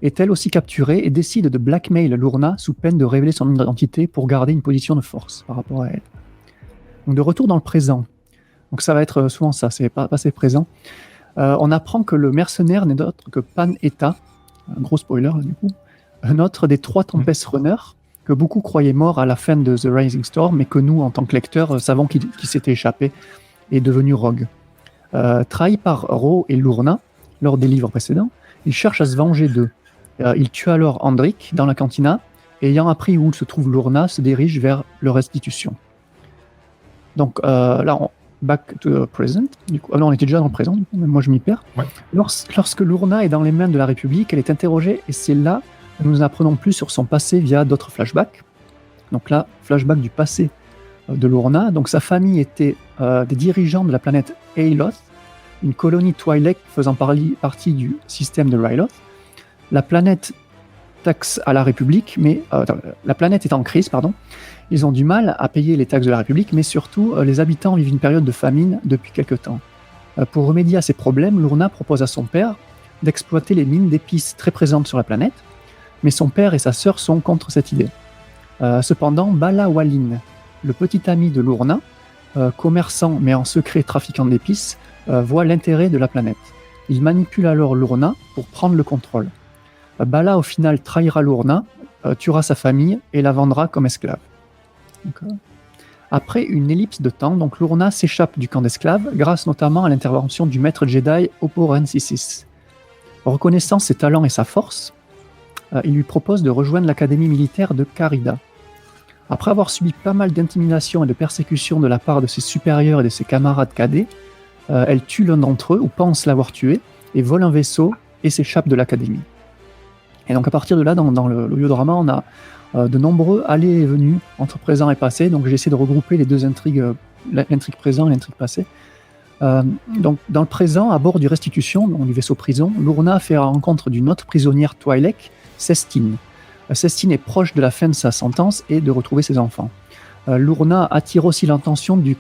est elle aussi capturée et décide de blackmail Lourna sous peine de révéler son identité pour garder une position de force par rapport à elle. Donc de retour dans le présent, donc ça va être souvent ça, c'est passé présent, on apprend que le mercenaire n'est d'autre que Pan Eta, un gros spoiler du coup, un autre des 3 Tempest Runners que beaucoup croyaient mort à la fin de The Rising Storm, mais que nous, en tant que lecteurs, savons qu'il s'était échappé et est devenu rogue. Trahi par Ro et Lourna, lors des livres précédents, il cherche à se venger d'eux. Il tue alors Andrik dans la cantina, et ayant appris où se trouve Lourna, se dirige vers leur restitution. Donc là, back to the present. Du coup, là, on était déjà dans le présent, du coup, mais moi je m'y perds. Ouais. Lorsque Lourna est dans les mains de la République, elle est interrogée, et c'est là que nous n'apprenons plus sur son passé via d'autres flashbacks. Donc là, flashback du passé de Lourna. Donc sa famille était des dirigeants de la planète Aeloth, une colonie Twi'lek faisant partie du système de Ryloth. La planète taxe à la République, mais la planète est en crise, pardon. Ils ont du mal à payer les taxes de la République, mais surtout, les habitants vivent une période de famine depuis quelque temps. Pour remédier à ces problèmes, Lourna propose à son père d'exploiter les mines d'épices très présentes sur la planète, mais son père et sa sœur sont contre cette idée. Cependant, Bala Wallin, le petit ami de Lourna, commerçant mais en secret trafiquant d'épices, voit l'intérêt de la planète. Il manipule alors Lourna pour prendre le contrôle. Bala, au final, trahira Lourna, tuera sa famille et la vendra comme esclave. Donc, après une ellipse de temps, donc Lourna s'échappe du camp d'esclaves grâce notamment à l'intervention du maître Jedi Opo-Wren-Sysis. Reconnaissant ses talents et sa force, il lui propose de rejoindre l'académie militaire de Carida. Après avoir subi pas mal d'intimidations et de persécutions de la part de ses supérieurs et de ses camarades cadets, elle tue l'un d'entre eux, ou pense l'avoir tué, et vole un vaisseau et s'échappe de l'académie. Et donc à partir de là, dans l'audiodrama, on a de nombreux allers et venus entre présent et passé. Donc j'ai essayé de regrouper les deux intrigues, l'intrigue présent et l'intrigue passée. Donc dans le présent, à bord du Restitution, donc du vaisseau prison, Lourna fait la rencontre d'une autre prisonnière Twi'lek, Sestine. Sestine est proche de la fin de sa sentence et de retrouver ses enfants. Lourna attire aussi l'attention du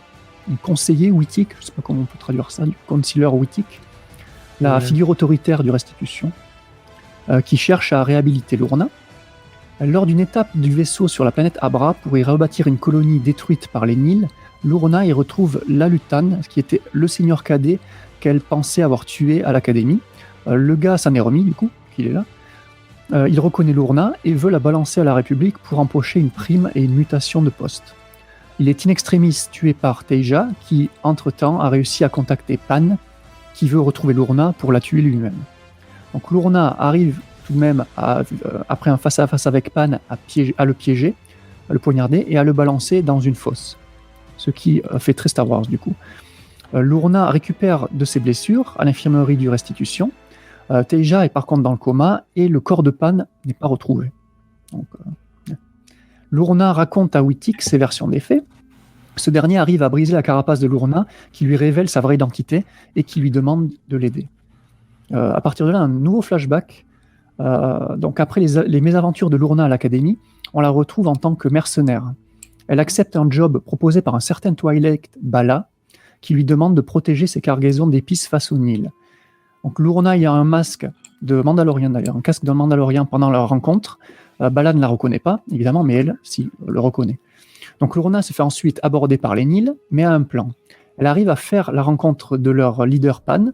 conseiller Wittig, je ne sais pas comment on peut traduire ça, du concealer Wittig, la figure autoritaire du Restitution, qui cherche à réhabiliter Lourna. Lors d'une étape du vaisseau sur la planète Abra pour y rebâtir une colonie détruite par les Nils, Lourna y retrouve Lalutan, qui était le seigneur cadet qu'elle pensait avoir tué à l'académie. Le gars s'en est remis, du coup, qu'il est là. Il reconnaît Lourna et veut la balancer à la République pour empocher une prime et une mutation de poste. Il est in extremis tué par Teija, qui, entre-temps, a réussi à contacter Pan, qui veut retrouver Lourna pour la tuer lui-même. Donc Lourna arrive tout de même, après un face-à-face avec Pan, à le piéger, à le poignarder et à le balancer dans une fosse. Ce qui fait très Star Wars, du coup. Lourna récupère de ses blessures à l'infirmerie du Restitution. Teija est par contre dans le coma et le corps de Pan n'est pas retrouvé. Donc, Lourna raconte à Wittig ses versions des faits. Ce dernier arrive à briser la carapace de Lourna, qui lui révèle sa vraie identité et qui lui demande de l'aider. À partir de là, un nouveau flashback. Donc après les mésaventures de Lourna à l'académie, on la retrouve en tant que mercenaire. Elle accepte un job proposé par un certain Twi'lek, Bala, qui lui demande de protéger ses cargaisons d'épices face au Nil. Donc Lourna y a un masque de Mandalorien d'ailleurs, un casque d'un Mandalorien pendant leur rencontre. Bala ne la reconnaît pas, évidemment, mais elle, si, le reconnaît. Donc Lourna se fait ensuite aborder par les Nils, mais a un plan. Elle arrive à faire la rencontre de leur leader Pan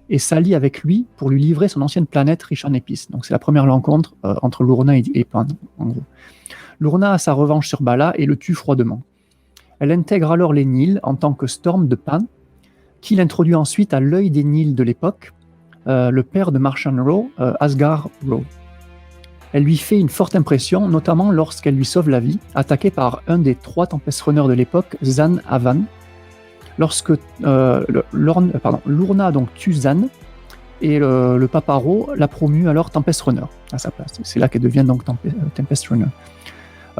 et s'allie avec lui pour lui livrer son ancienne planète riche en épices. Donc c'est la première rencontre entre Lourna et Pan, en gros. Lourna a sa revanche sur Bala et le tue froidement. Elle intègre alors les Nils en tant que Storm de Pan, qui l'introduit ensuite à l'œil des Nils de l'époque, le père de Marchion Ro, Asgar Ro. Elle lui fait une forte impression, notamment lorsqu'elle lui sauve la vie, attaquée par un des 3 Tempest Runners de l'époque, Zan Avan. Lorsque Lourna donc tue Zan, et le papa Ro l'a promu alors Tempest Runner à sa place. C'est là qu'elle devient donc Tempest Runner.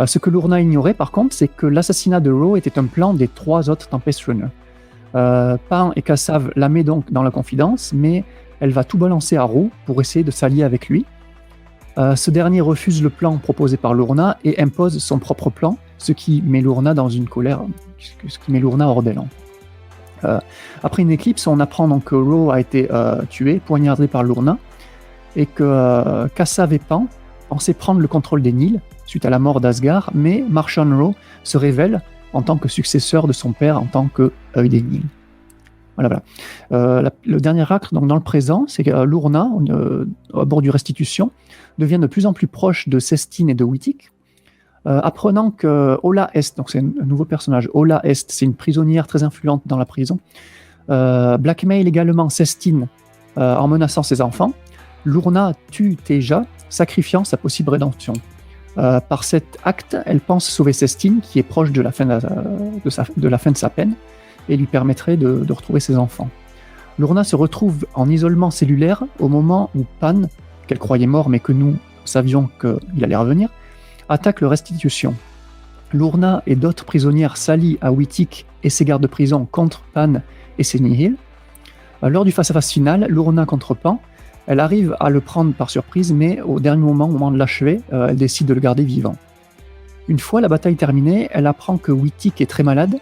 Ce que Lourna ignorait par contre, c'est que l'assassinat de Ro était un plan des 3 autres Tempest Runners. Pan et Kassav la met donc dans la confidence, mais elle va tout balancer à Ro pour essayer de s'allier avec lui. Ce dernier refuse le plan proposé par Lourna et impose son propre plan, ce qui met Lourna dans une colère, ce qui met Lourna hors d'élan. Après une éclipse, on apprend donc que Ro a été tué, poignardé par Lourna, et que Kassav et Pan pensaient prendre le contrôle des Nils suite à la mort d'Asgar, mais Marchion Ro se révèle en tant que successeur de son père en tant que œil des Nils. Voilà. Le dernier acte, donc dans le présent, c'est que Lourna, à bord du Restitution, devient de plus en plus proche de Sestine et de Wittig, apprenant que Ola Est, donc c'est un nouveau personnage, Ola Est, c'est une prisonnière très influente dans la prison, blackmail également Sestine en menaçant ses enfants. Lourna tue Teja, sacrifiant sa possible rédemption. Par cet acte, elle pense sauver Sestine, qui est proche de la fin de sa peine, et lui permettrait de retrouver ses enfants. Lourna se retrouve en isolement cellulaire au moment où Pan, qu'elle croyait mort mais que nous savions qu'il allait revenir, attaque le Restitution. Lourna et d'autres prisonnières s'allient à Wittig et ses gardes de prison contre Pan et ses Nihil. Lors du face-à-face final, Lourna contre Pan, elle arrive à le prendre par surprise, mais au dernier moment, au moment de l'achever, elle décide de le garder vivant. Une fois la bataille terminée, elle apprend que Wittig est très malade,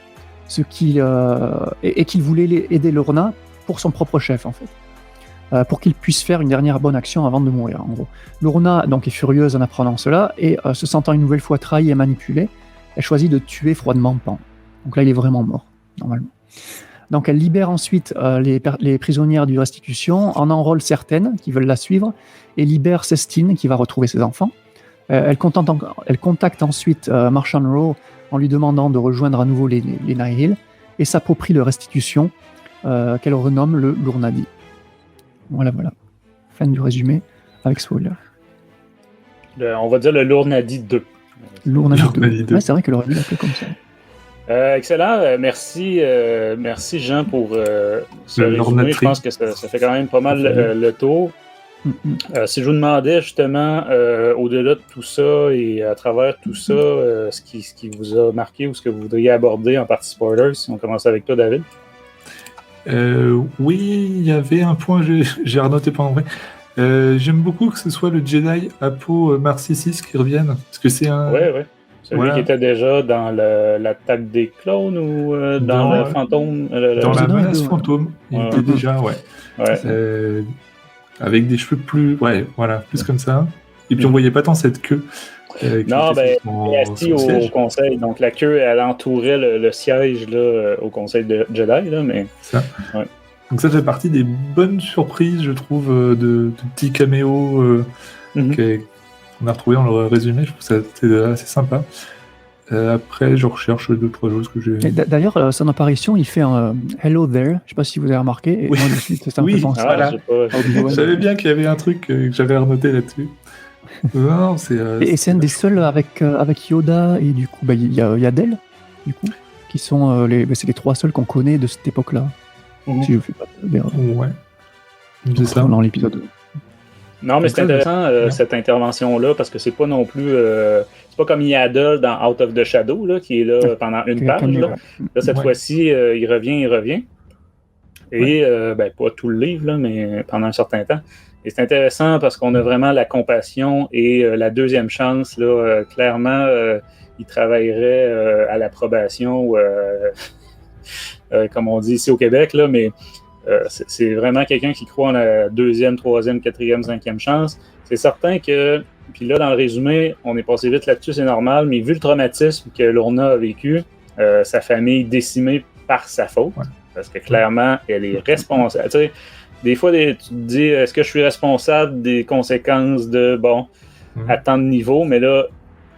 et qu'il voulait aider Lourna pour son propre chef, en fait. Pour qu'il puisse faire une dernière bonne action avant de mourir, en gros. Lourna donc, est furieuse en apprenant cela, et se sentant une nouvelle fois trahie et manipulée, elle choisit de tuer froidement Pan. Donc là, il est vraiment mort, normalement. Donc elle libère ensuite les prisonnières du Restitution, en enrôle certaines qui veulent la suivre, et libère Sestine qui va retrouver ses enfants. Elle contacte ensuite Marchand Rowe en lui demandant de rejoindre à nouveau les Nihil, et s'approprie le Restitution, qu'elle renomme le Lournadi. Voilà. Fin du résumé, avec spoiler. On va dire le Lournadi 2. Lournadi 2. Ouais, c'est vrai que l'aurait dû l'appeler comme ça. Excellent, merci Jean pour ce résumé. Je pense que ça fait quand même pas mal le tour. Si je vous demandais justement, au-delà de tout ça et à travers tout ça, ce qui vous a marqué ou ce que vous voudriez aborder en partie spoilers, si on commence avec toi, David. Oui, il y avait un point, j'ai renoté pendant vrai. J'aime beaucoup que ce soit le Jedi Apo Marcissis qui revienne, parce que c'est un... Ouais. Celui qui était déjà dans l'attaque des clones ou dans le fantôme. Dans la menace fantôme, il était déjà, avec des cheveux plus, plus comme ça. Et puis on voyait pas tant cette queue. Non, il est assis au conseil. Donc la queue, elle entourait le siège là, au conseil de Jedi, là, mais. Ça. Ouais. Donc ça fait partie des bonnes surprises, je trouve, de petits caméos qu'on a retrouvés dans le résumé. Je trouve ça c'était assez sympa. Après, je recherche 2-3 choses que j'ai. D'ailleurs, son apparition, il fait un Hello there. Je sais pas si vous avez remarqué. Et moi, de suite, ça me fait penser. Je savais bien qu'il y avait un truc que j'avais renoté là-dessus. Non, et c'est un des seuls avec Yoda et du coup, il y a Del, du coup, qui sont c'est les 3 seuls qu'on connaît de cette époque-là. Si je fais pas d'erreur. Ouais. C'est ça. Dans l'épisode 2. Non, mais c'est intéressant cette intervention-là parce que c'est pas non plus. C'est pas comme Yaddle dans Out of the Shadow là, qui est là pendant une page. Là, cette fois-ci, il revient. Et pas tout le livre, là, mais pendant un certain temps. Et c'est intéressant parce qu'on a vraiment la compassion et la deuxième chance. Là, clairement, il travaillerait à l'approbation, comme on dit ici au Québec, là, mais c'est vraiment quelqu'un qui croit en la 2e, 3e, 4e, 5e chance. C'est certain que, puis là, dans le résumé, on est passé vite là-dessus, c'est normal, mais vu le traumatisme que Lourna a vécu, sa famille décimée par sa faute, parce que clairement, elle est responsable. Tu sais, des fois, tu te dis, est-ce que je suis responsable des conséquences de, à tant de niveaux, mais là,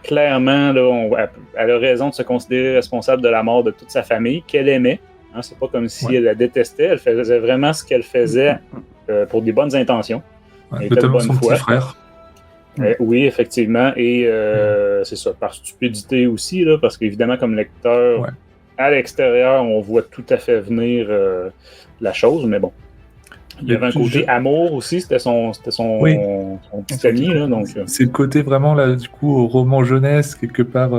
clairement, là, elle a raison de se considérer responsable de la mort de toute sa famille, qu'elle aimait. Hein, c'est pas comme si elle la détestait, elle faisait vraiment ce qu'elle faisait pour des bonnes intentions. Notamment son petit frère. Oui, effectivement, et c'est ça, par stupidité aussi, là, parce qu'évidemment, comme lecteur, à l'extérieur, on voit tout à fait venir la chose, mais bon. Il y avait un côté amour aussi, c'était son petit ami. Là, donc, c'est le côté vraiment, là, du coup, au roman jeunesse, quelque part,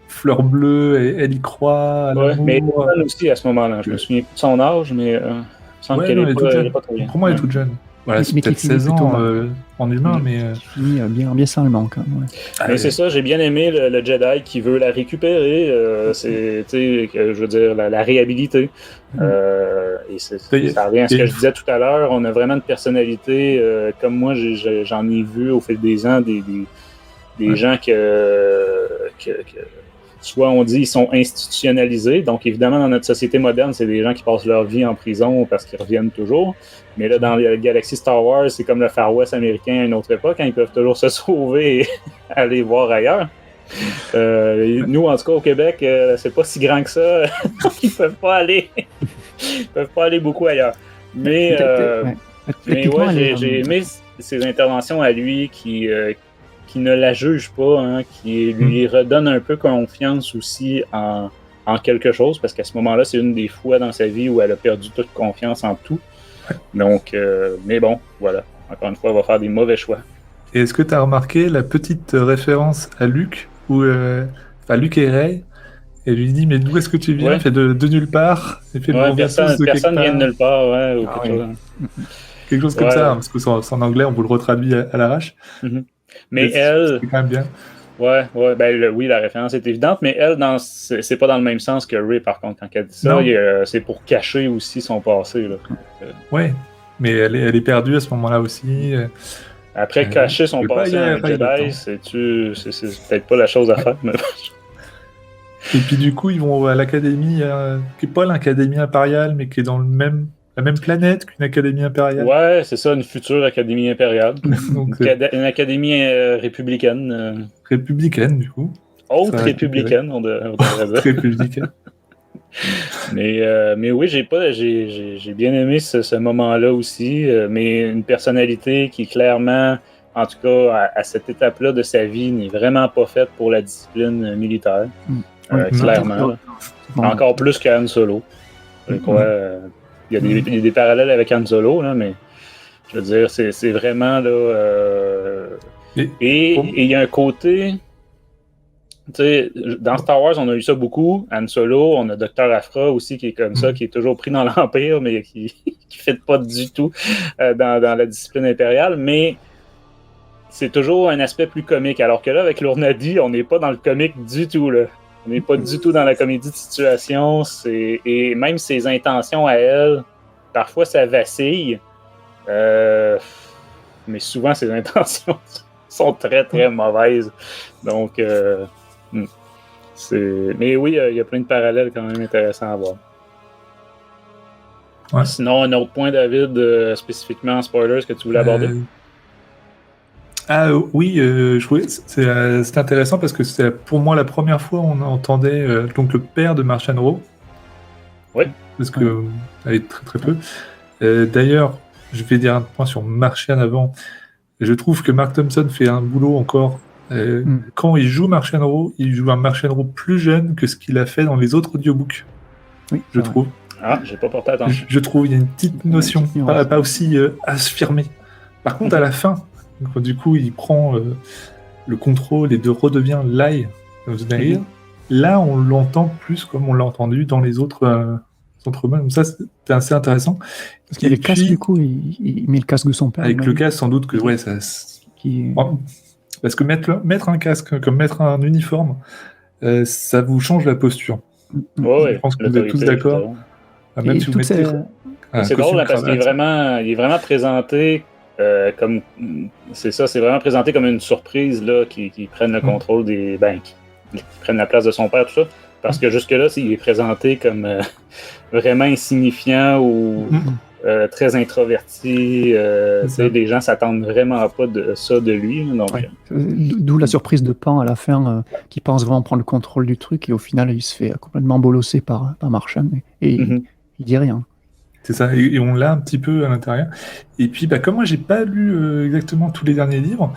fleur bleue, et elle y croit à l'amour. Mais elle aussi à ce moment-là. Je me souviens plus de son âge, mais il me semble qu'elle est pas trop bien. Pour moi, elle est toute jeune. Voilà, c'est peut-être 16 ans en humain, mais... bien sans le manque. Mais c'est ça, j'ai bien aimé le Jedi qui veut la récupérer, je veux dire, la réhabiliter. Et ça revient à ce que je disais tout à l'heure, on a vraiment une personnalité, comme moi, j'en ai vu au fil des ans, des gens que soit on dit ils sont institutionnalisés, donc évidemment dans notre société moderne, c'est des gens qui passent leur vie en prison parce qu'ils reviennent toujours. Mais là, dans la galaxie Star Wars, c'est comme le Far West américain à une autre époque, hein, ils peuvent toujours se sauver et aller voir ailleurs. Nous, en tout cas, au Québec, c'est pas si grand que ça. Ils peuvent pas aller beaucoup ailleurs. Mais Mais ouais, j'ai aimé ses interventions à lui qui ne la juge pas, hein, qui lui redonne un peu confiance aussi en quelque chose, parce qu'à ce moment-là, c'est une des fois dans sa vie où elle a perdu toute confiance en tout. Donc, mais bon, voilà. Encore une fois, elle va faire des mauvais choix. Et est-ce que tu as remarqué la petite référence à Luke, où Luke et Rey, et lui dit mais d'où est-ce que tu viens? Il fait de nulle part. Il fait personne vient de nulle part, ouais, ou quelque chose comme ça, hein, parce que son anglais, on vous le retraduit à l'arrache. Mais elle, c'est quand même bien. Ouais, oui, la référence est évidente, mais elle, c'est pas dans le même sens que Rey, par contre, quand elle dit ça. C'est pour cacher aussi son passé. Là. Ouais, mais elle est perdue à ce moment-là aussi. Après, cacher son passé à un Jedi, c'est peut-être pas la chose à faire. Mais... Et puis du coup, ils vont à l'académie, qui n'est pas l'académie impériale, mais qui est dans la même planète qu'une académie impériale. Ouais, c'est ça, une future académie impériale. Donc, une académie républicaine. Républicaine, du coup. Haute républicaine, on devrait dire. Républicaine. Mais oui, j'ai bien aimé ce moment-là aussi, mais une personnalité qui clairement, en tout cas à cette étape-là de sa vie, n'est vraiment pas faite pour la discipline militaire. Clairement. Encore plus qu'Han Solo. Je crois, il y a des parallèles avec Han Solo, là, mais je veux dire, c'est vraiment là. Et il y a un côté. Tu sais, dans Star Wars, on a eu ça beaucoup. Han Solo, on a Dr. Aphra aussi qui est comme ça, qui est toujours pris dans l'Empire, mais qui ne fait pas du tout dans la discipline impériale. Mais c'est toujours un aspect plus comique. Alors que là, avec Lourna Dee, on n'est pas dans le comique du tout, là. On n'est pas du tout dans la comédie de situation. Et même ses intentions à elle, parfois ça vacille. Mais souvent, ses intentions sont très, très mauvaises. Donc, mais oui, il y a plein de parallèles quand même intéressants à voir. Ouais. Sinon, un autre point, David, spécifiquement en spoilers, que tu voulais aborder? Oui, c'est intéressant parce que c'est pour moi la première fois où on entendait donc le père de Marchion Ro. Oui. Parce que avec très très peu. D'ailleurs, je vais dire un point sur Marchion avant. Je trouve que Mark Thompson fait un boulot encore. Quand il joue Marchion Ro, il joue un Marchion Ro plus jeune que ce qu'il a fait dans les autres audiobooks. Oui, je trouve. Ah, j'ai pas porté attention. Je trouve il y a une petite notion, pas aussi affirmée. Par contre, à la fin, du coup, il prend le contrôle et redevient l'Aïe of Zahir. Là, on l'entend plus comme on l'a entendu dans les autres romans. Donc ça, c'était assez intéressant. Parce qu'il y a les casques, du coup, il met le casque de son père. Avec le casque, sans doute que, ouais, ça... Parce que mettre un casque, comme mettre un uniforme, ça vous change la posture. Je pense que vous êtes tous d'accord. Même si vous mettez... C'est drôle, parce qu'il est vraiment présenté comme... C'est ça, c'est vraiment présenté comme une surprise, là, qui prennent le contrôle des banques, qui prennent la place de son père, tout ça. Parce que jusque-là, il est présenté comme vraiment insignifiant ou très introverti. Les gens s'attendent vraiment pas de ça de lui. Donc, d'où la surprise de Pan à la fin, qui pense vraiment prendre le contrôle du truc, et au final, il se fait complètement bolosser par Marchion, et il dit rien. C'est ça, et on l'a un petit peu à l'intérieur. Et puis, comme moi, j'ai pas lu exactement tous les derniers livres,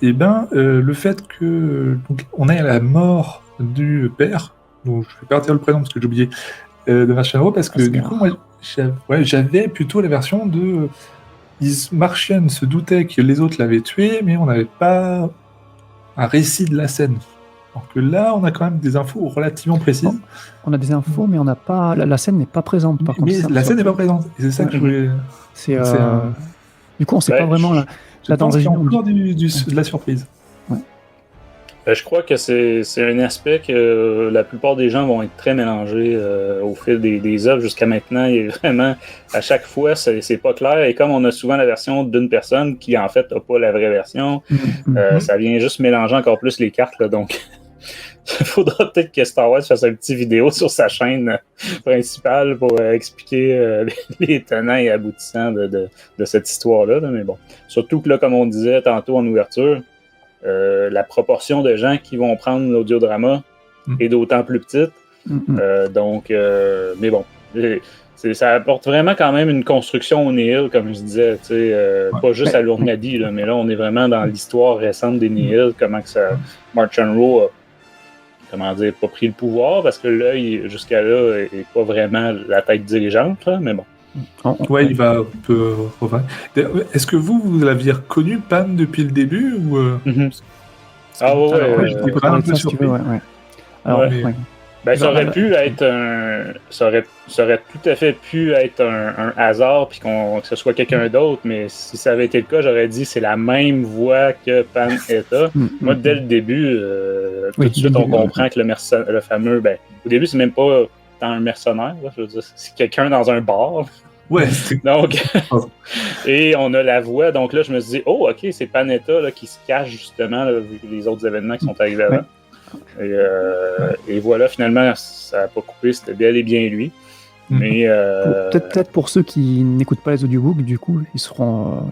et le fait que on ait la mort du père, donc je vais pas dire le prénom parce que j'ai oublié, de Marchion Ro, parce que du coup, moi, j'avais plutôt la version de Marchion se doutait que les autres l'avaient tué, mais on n'avait pas un récit de la scène. Alors que là, on a quand même des infos relativement précises. Bon, on a des infos, mais on n'a pas. La scène n'est pas présente, par contre. Mais la scène n'est pas présente. Et c'est ça que je voulais. Du coup, on ne sait pas vraiment la dans encore de la surprise. Je crois que c'est un aspect que la plupart des gens vont être très mélangés au fil des œuvres jusqu'à maintenant. Il est vraiment, à chaque fois, c'est pas clair. Et comme on a souvent la version d'une personne qui, en fait, n'a pas la vraie version, ça vient juste mélanger encore plus les cartes. Là, donc, il faudra peut-être que Star Wars fasse une petite vidéo sur sa chaîne principale pour expliquer les tenants et aboutissants de cette histoire-là. Mais bon, surtout que là, comme on disait tantôt en ouverture, la proportion de gens qui vont prendre l'audiodrama est d'autant plus petite. Mais bon, Ça apporte vraiment quand même une construction au Nihil, comme je disais, pas juste à l'Urnadi, là, mais là, on est vraiment dans l'histoire récente des Nihil, comment que ça, March Rowe a, pas pris le pouvoir, parce que là, jusqu'à là, il n'est pas vraiment la tête dirigeante, là, mais bon. Ouais, il va un peu revenir. Est-ce que vous l'aviez reconnu, Pan, depuis le début ou Ah ouais, j'étais pas un peu surpris. Alors, ouais. Ben, ça aurait pu être ça aurait tout à fait pu être un hasard puis que ce soit quelqu'un d'autre, mais si ça avait été le cas, j'aurais dit c'est la même voix que Pan Etta. Moi, dès le début, tout de suite, on comprend que le fameux, ben, au début, c'est même pas tant un mercenaire, là, je veux dire, c'est quelqu'un dans un bar. Ouais. Donc, et on a la voix, donc là, je me suis dit, oh, ok, c'est Pan Etta là, qui se cache justement, là, vu les autres événements qui sont arrivés avant. Et voilà, finalement, ça n'a pas coupé, c'était bel et bien lui. Mais peut-être pour ceux qui n'écoutent pas les audiobooks, du coup, ils seront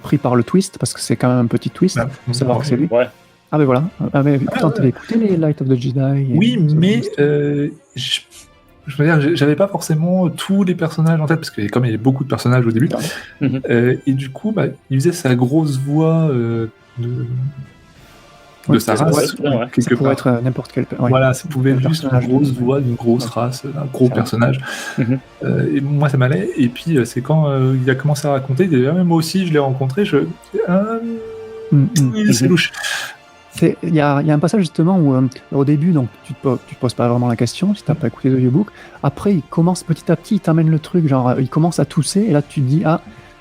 pris par le twist, parce que c'est quand même un petit twist, pour savoir que c'est lui. Ouais. Ah ben voilà. Ah mais putain, t'avais écouté les Light of the Jedi. Oui, mais je veux dire, j'avais pas forcément tous les personnages en tête, parce que comme il y avait beaucoup de personnages au début, et du coup, il faisait sa grosse voix de sa race. Ça pourrait être n'importe quel. Voilà, ça pouvait être juste une grosse voix d'une grosse race, un gros personnage. Et moi, ça m'allait. Et puis, c'est quand il a commencé à raconter, même moi aussi, je l'ai rencontré, c'est louche. Il y a un passage justement où au début, donc tu te poses pas vraiment la question si t'as pas écouté l'audiobook. Après, il commence petit à petit, il t'amène le truc, genre il commence à tousser et là tu te dis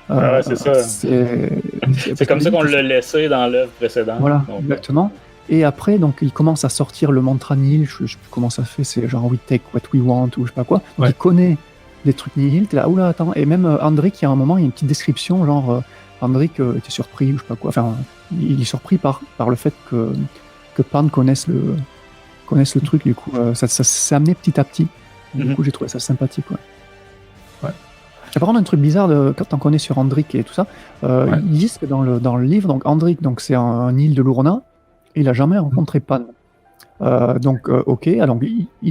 ouais, c'est ça. C'est comme ça qu'on l'a laissé dans l'œuvre précédente. Voilà, exactement. Et après, donc il commence à sortir le mantra Nihil, je sais plus comment ça fait, c'est genre we take what we want ou je sais pas quoi. Il connaît des trucs Nihil, t'es là, oula, attends. Et même Andrik, il y a un moment, il y a une petite description, genre Andrik était surpris ou je sais pas quoi. Enfin, il est surpris par le fait que Pan connaisse le truc, du coup, ça s'est amené petit à petit. Du coup, j'ai trouvé ça sympathique, ouais. Par contre, un truc bizarre, quand on connaît sur Andrik et tout ça, ils disent que dans le livre, donc Andrik, donc c'est un île de l'Urna, et il a jamais rencontré Pan. Ok, alors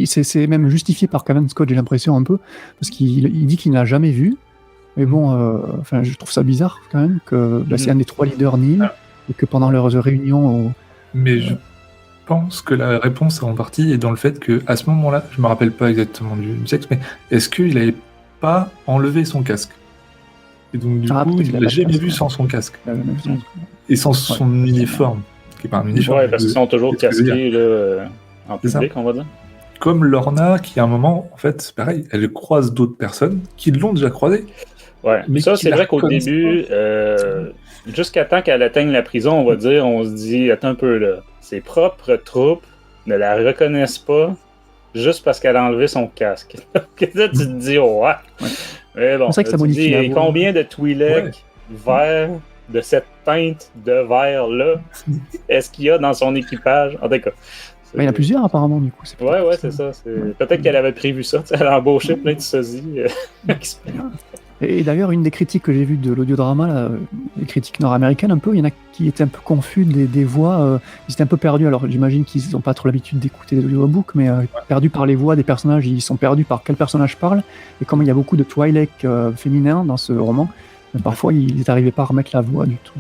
c'est même justifié par Cavan Scott, j'ai l'impression un peu, parce qu'il dit qu'il n'a jamais vu. Mais bon, je trouve ça bizarre quand même que c'est un des 3 leaders Nihil et que pendant leurs réunions. Mais je pense que la réponse en partie est dans le fait que à ce moment-là, je me rappelle pas exactement du sexe, mais est-ce qu'il avait pas enlevé son casque? Et donc du coup, il l'a jamais vu sans son casque et sans son uniforme, qui est pas un uniforme. Ouais, parce qu'ils sont toujours casqués là, en public, on va dire. Comme Lorna, qui à un moment, en fait, pareil, elle croise d'autres personnes qui l'ont déjà croisée. Ouais, mais ça, c'est vrai qu'au début, jusqu'à temps qu'elle atteigne la prison, on se dit, attends un peu là, ses propres troupes ne la reconnaissent pas juste parce qu'elle a enlevé son casque. Là, tu te dis, ouais. Mais bon, c'est vrai que ça modifie la voix. Combien de Twi'lek verts de cette teinte de vert-là est-ce qu'il y a dans son équipage? En tout cas. Il y en a plusieurs apparemment, du coup. Ouais, c'est ça. Peut-être qu'elle avait prévu ça. Elle a embauché plein de sosies. Et d'ailleurs, une des critiques que j'ai vues de l'audiodrama, là, les critiques nord-américaines, un peu, il y en a qui étaient un peu confus des voix, ils étaient un peu perdus. Alors j'imagine qu'ils n'ont pas trop l'habitude d'écouter des audiobooks, mais perdus par les voix des personnages, ils sont perdus par quel personnage parle. Et comme il y a beaucoup de Twi'lek féminins dans ce roman, parfois ils n'arrivaient pas à remettre la voix du tout.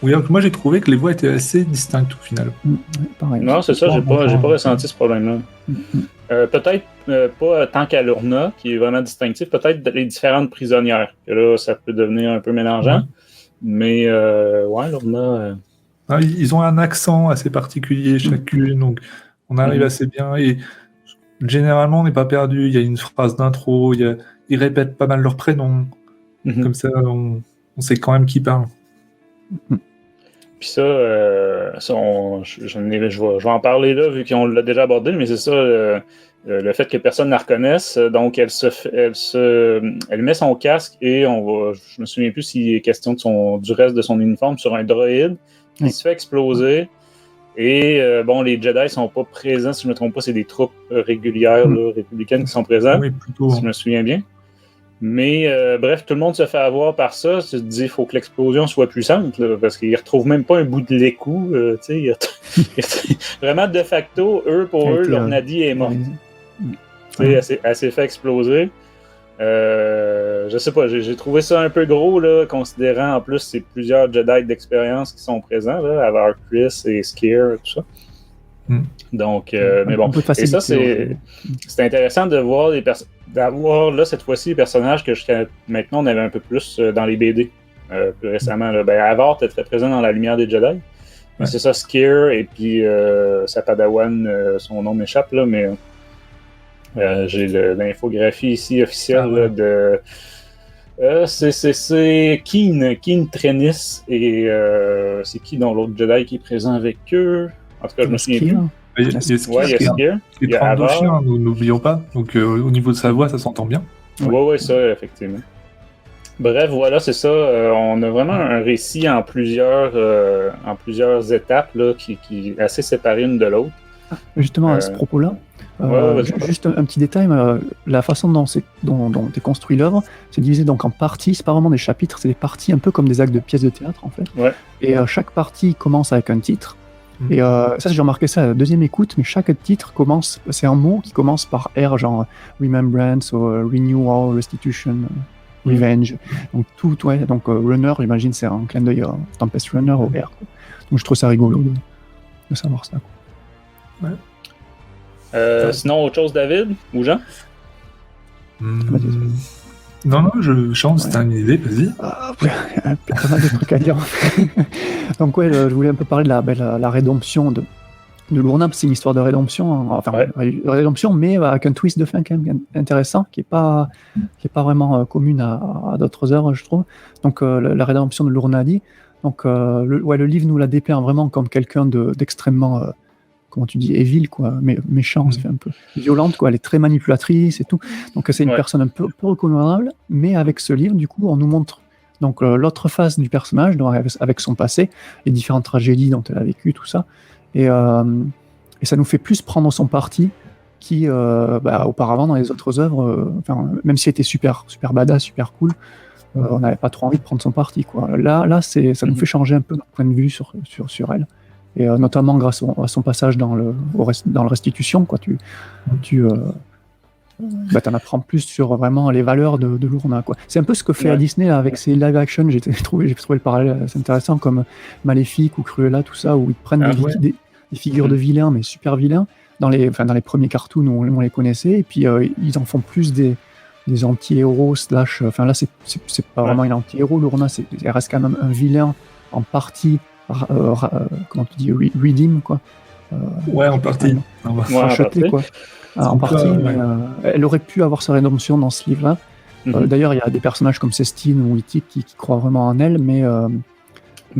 Oui, donc moi j'ai trouvé que les voix étaient assez distinctes au final. Pareil. Non, c'est ça, j'ai pas ressenti ce problème-là. Peut-être pas tant qu'à l'Urna, qui est vraiment distinctif, peut-être les différentes prisonnières, que là, ça peut devenir un peu mélangeant. Mais l'Urna... Ils ont un accent assez particulier chacune, donc on arrive assez bien. Et généralement, on n'est pas perdu. Il y a une phrase d'intro, ils répètent pas mal leurs prénoms. Comme ça, on sait quand même qui parle. Puis ça, je vais en parler là, vu qu'on l'a déjà abordé, mais c'est ça, le fait que personne ne la reconnaisse. Donc, elle met son casque et je me souviens plus s'il est question du reste de son uniforme sur un droïde qui se fait exploser. Et les Jedi sont pas présents, si je me trompe pas, c'est des troupes régulières là, républicaines qui sont présentes, si je me souviens bien. Mais bref, tout le monde se fait avoir par ça. Tu te dis qu'il faut que l'explosion soit puissante, là, parce qu'ils ne retrouvent même pas un bout de l'écou. Vraiment, de facto, pour eux, leur Nadi est morte. Elle s'est fait exploser. Je sais pas, j'ai trouvé ça un peu gros, là, considérant en plus c'est plusieurs Jedi d'expérience qui sont présents, là, avec Chris et Skier, tout ça. Donc, mais bon. Et ça, c'est intéressant de voir d'avoir là, cette fois-ci, les personnages que jusqu'à maintenant on avait un peu plus dans les BD. Plus récemment. Là. Ben, Avar était très présent dans La Lumière des Jedi. Ouais. C'est ça, Skier, et puis sa Padawan, son nom m'échappe, là, mais j'ai l'infographie ici officielle là, de. C'est Keen Trennis, et c'est qui dans l'autre Jedi qui est présent avec eux? En tout cas, je me souviens plus. Il y a Skier. Il y a 32 chiens, n'oublions pas. Donc au niveau de sa voix, ça s'entend bien. Ouais, ça, effectivement. Bref, voilà, c'est ça. On a vraiment un récit en plusieurs étapes là, qui est assez séparé une de l'autre. Justement, à ce propos-là, juste un petit détail, la façon dont est construit l'œuvre, c'est divisé donc en parties, c'est pas vraiment des chapitres, c'est des parties un peu comme des actes de pièces de théâtre en fait. Ouais. Et chaque partie commence avec un titre. Et ça, j'ai remarqué ça à la deuxième écoute, mais chaque titre commence, c'est un mot qui commence par R, genre Remembrance, ou Renewal, Restitution, Revenge. Donc tout, ouais. Donc Runner, j'imagine, c'est un clin d'œil à Tempest Runner au R. Quoi. Donc je trouve ça rigolo de savoir ça. Quoi. Ouais. Sinon, autre chose, David ou Jean? Non, je chante, c'était une idée, vas-y. Pas mal de trucs à dire. Donc ouais, je voulais un peu parler de la rédemption de Lourna, c'est une histoire de rédemption, rédemption, mais avec un twist de fin quand même intéressant, qui est pas vraiment commune à d'autres œuvres, je trouve. Donc la rédemption de Lournadi. Donc le livre nous la dépeint vraiment comme quelqu'un d'extrêmement, comment tu dis, evil, quoi, méchant, ça fait un peu violente, quoi. Elle est très manipulatrice et tout. Donc c'est une personne un peu recommandable, mais avec ce livre, du coup, on nous montre donc l'autre face du personnage, donc, avec son passé, les différentes tragédies dont elle a vécu, tout ça. Et ça nous fait plus prendre son parti qui, auparavant, dans les autres œuvres, même si elle était super badass, super cool, on n'avait pas trop envie de prendre son parti, quoi. Là ça nous fait changer un peu notre point de vue sur elle. Et notamment grâce à son passage dans le Restitution, quoi. T'en apprends plus sur vraiment les valeurs de Lourna, quoi. C'est un peu ce que fait Disney là, avec ses live action. J'ai trouvé le parallèle assez intéressant, comme Maléfique ou Cruella, tout ça, où ils prennent des figures de vilains, mais super vilains, dans les premiers cartoons où on les connaissait, et puis ils en font plus des anti-héros slash. Enfin là, c'est pas vraiment un anti-héros, Lourna, elle reste quand même un vilain en partie. Comment tu dis, redeem, quoi. En partie. Racheter, quoi. En partie, mais elle aurait pu avoir sa rédemption dans ce livre-là. D'ailleurs, il y a des personnages comme Cestine ou Itik qui croient vraiment en elle, mais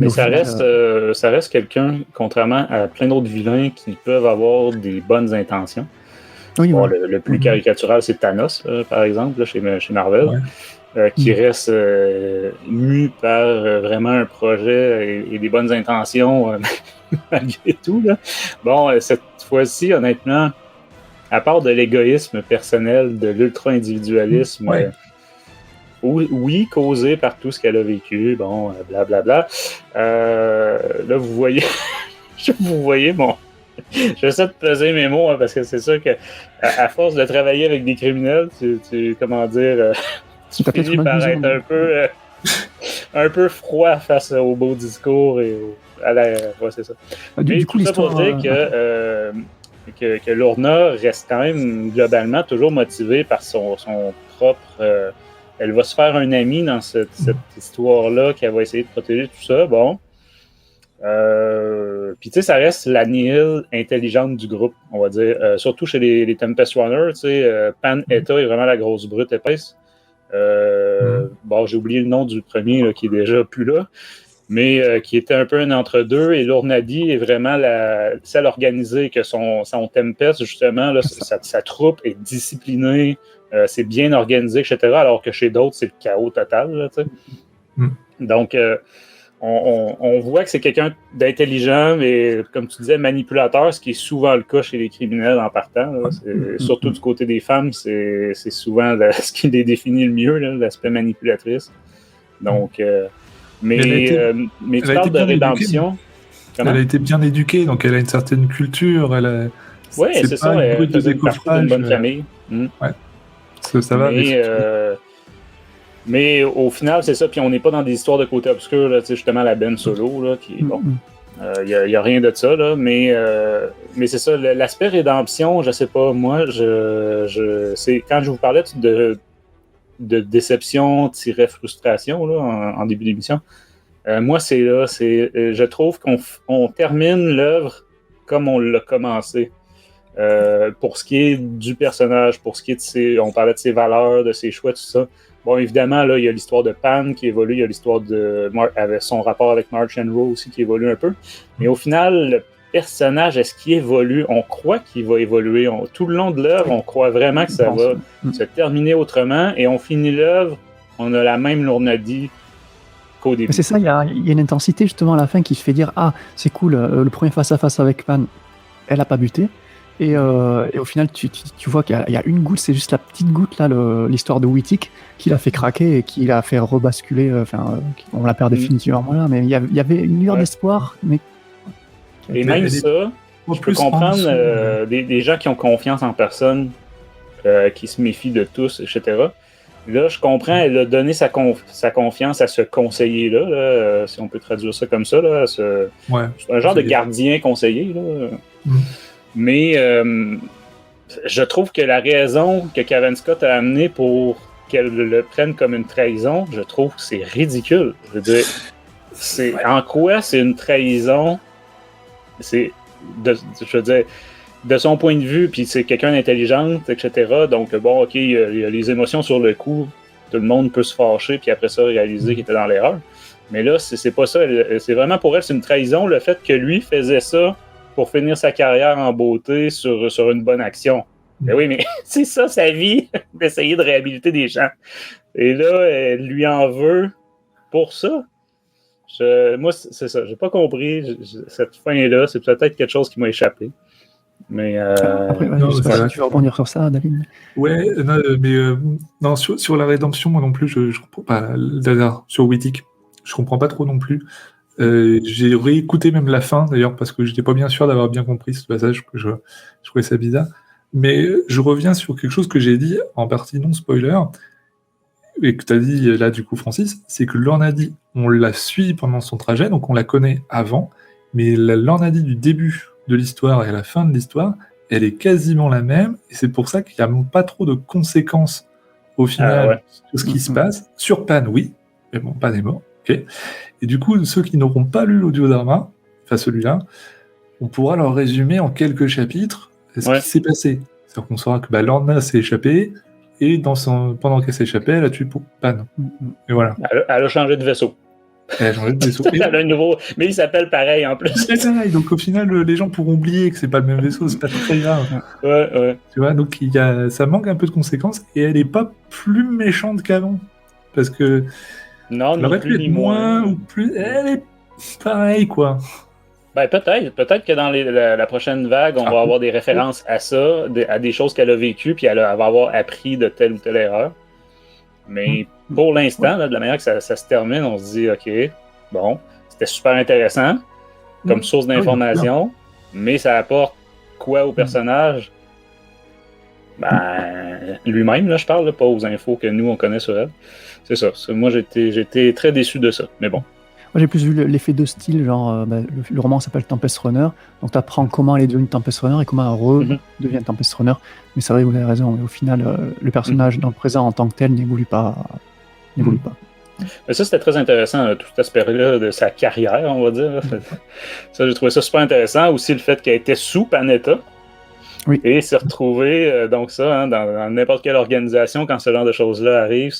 ça reste quelqu'un, contrairement à plein d'autres vilains qui peuvent avoir des bonnes intentions. Oui, le plus caricatural, c'est Thanos, par exemple, là, chez Marvel. Qui reste mu par vraiment un projet et des bonnes intentions malgré tout. Là. Bon, cette fois-ci, honnêtement, à part de l'égoïsme personnel, de l'ultra-individualisme, oui, causé par tout ce qu'elle a vécu, bon, blablabla. Là, vous voyez, bon, j'essaie de peser mes mots, parce que c'est sûr que à force de travailler avec des criminels, tu comment dire... tu finis par être un peu froid face au beau discours et c'est ça. Du coup, tout ça pour dire que Lourna reste quand même globalement toujours motivée par son propre... elle va se faire un ami dans cette histoire-là qu'elle va essayer de protéger, tout ça. Bon. Puis tu sais, ça reste la nihil intelligente du groupe, on va dire. Surtout chez les Tempest Runners, tu sais, Pan Etta est vraiment la grosse brute épaisse. Bon, j'ai oublié le nom du premier là, qui est déjà plus là, mais qui était un peu un entre-deux, et Lournadi est vraiment celle organisée, que son Tempest, justement, là, sa troupe est disciplinée, c'est bien organisé, etc., alors que chez d'autres, c'est le chaos total. Là, donc, on voit que c'est quelqu'un d'intelligent, mais comme tu disais, manipulateur, ce qui est souvent le cas chez les criminels en partant. Là, surtout du côté des femmes, c'est souvent ce qui les définit le mieux, là, l'aspect manipulatrice. Donc, mais tu parles de rédemption. Elle a été bien éduquée, donc elle a une certaine culture. Oui, c'est ça. Elle faisait partie d'une bonne famille. Ça va, mais au final, c'est ça. Puis on n'est pas dans des histoires de côté obscur, là, justement, la Ben Solo, là, qui est bon. Il n'y a rien de ça, là, mais c'est ça. L'aspect rédemption, je sais pas. Moi, c'est quand je vous parlais de déception-frustration là, en début d'émission, moi, c'est là. Je trouve qu'on termine l'œuvre comme on l'a commencé. Pour ce qui est du personnage, pour ce qui est on parlait de ses valeurs, de ses choix, tout ça. Bon, évidemment, là, il y a l'histoire de Pan qui évolue, il y a l'histoire avec son rapport avec March and Row aussi qui évolue un peu. Mais au final, le personnage, est-ce qu'il évolue? On croit qu'il va évoluer. Tout le long de l'œuvre, on croit vraiment que ça va se terminer autrement et on finit l'œuvre, on a la même lournadie qu'au début. Mais c'est ça, il y a une intensité justement à la fin qui se fait dire « Ah, c'est cool, le premier face-à-face avec Pan, elle a pas buté. » Et au final, tu vois qu'il y a une goutte, c'est juste la petite goutte, là, l'histoire de Wittig, qui l'a fait craquer et qui l'a fait rebasculer. On la perd définitivement là, mais il y avait une lueur d'espoir. Mais... Et même ça, je peux comprendre des gens qui ont confiance en personne, qui se méfient de tous, etc. Là, je comprends, elle a donné sa confiance à ce conseiller-là, là, si on peut traduire ça comme ça. Là, c'est un genre de gardien conseiller. Là. Mais je trouve que la raison que Cavan Scott a amenée pour qu'elle le prenne comme une trahison, je trouve que c'est ridicule. Je veux dire, en quoi c'est une trahison? Je veux dire, de son point de vue, puis c'est quelqu'un d'intelligent, etc. Donc, bon, OK, il y a les émotions sur le coup, tout le monde peut se fâcher, puis après ça, réaliser qu'il était dans l'erreur. Mais là, c'est pas ça. C'est vraiment pour elle, c'est une trahison, le fait que lui faisait ça pour finir sa carrière en beauté sur une bonne action. Mais oui, mais c'est ça sa vie, d'essayer de réhabiliter des gens. Et là, elle lui en veut pour ça. Moi, c'est ça. J'ai pas compris cette fin-là. C'est peut-être quelque chose qui m'a échappé. Mais après, tu vas rebondir sur ça, David. Ouais, non, sur la rédemption, moi non plus, je comprends pas. Sur Wittig, je comprends pas trop non plus. J'ai réécouté même la fin d'ailleurs parce que j'étais pas bien sûr d'avoir bien compris ce passage, que je trouvais ça bizarre. Mais je reviens sur quelque chose que j'ai dit en partie non spoiler et que tu as dit là du coup Francis, c'est que Lornadi, on la suit pendant son trajet, donc on la connaît avant, mais la Lornadi du début de l'histoire et à la fin de l'histoire, elle est quasiment la même et c'est pour ça qu'il n'y a pas trop de conséquences au final sur ce qui se passe. Sur Pan, oui, mais bon, Pan est mort. Okay. Et du coup, ceux qui n'auront pas lu l'audio-drama, enfin celui-là, on pourra leur résumer en quelques chapitres ce qui s'est passé. C'est-à-dire qu'on saura que Lorna s'est échappée, et pendant qu'elle s'est échappée, elle a tué Pan. Et voilà. Elle a changé de vaisseau. Elle a changé de vaisseau. Elle a un nouveau... Mais il s'appelle pareil en plus. C'est pareil, donc au final, les gens pourront oublier que c'est pas le même vaisseau, c'est pas très grave. Ouais. Tu vois, donc ça manque un peu de conséquences, et elle est pas plus méchante qu'avant. Parce que non, elle aurait pu être moins ou plus. Elle est pareil, quoi. Ben, peut-être que dans la prochaine vague, on va avoir des références à ça, à des choses qu'elle a vécues, puis elle va avoir appris de telle ou telle erreur. Mais pour l'instant, là, de la manière que ça se termine, on se dit, OK, bon, c'était super intéressant comme source d'information, mais ça apporte quoi au personnage? Ben, lui-même, là, je parle, là, pas aux infos que nous, on connaît sur elle. C'est ça. Moi, j'étais très déçu de ça, mais bon. Moi, j'ai plus vu l'effet de style, genre, le roman s'appelle Tempest Runner, donc tu apprends comment elle est devenue Tempest Runner et comment elle redevient Tempest Runner. Mais c'est vrai, vous avez raison, mais au final, le personnage dans le présent en tant que tel n'évolue pas. Mais ça, c'était très intéressant, tout cet aspect-là de sa carrière, on va dire. Ça, j'ai trouvé ça super intéressant. Aussi, le fait qu'elle était sous Panetta. Oui. Et s'est retrouvée, donc ça, dans n'importe quelle organisation, quand ce genre de choses-là arrive,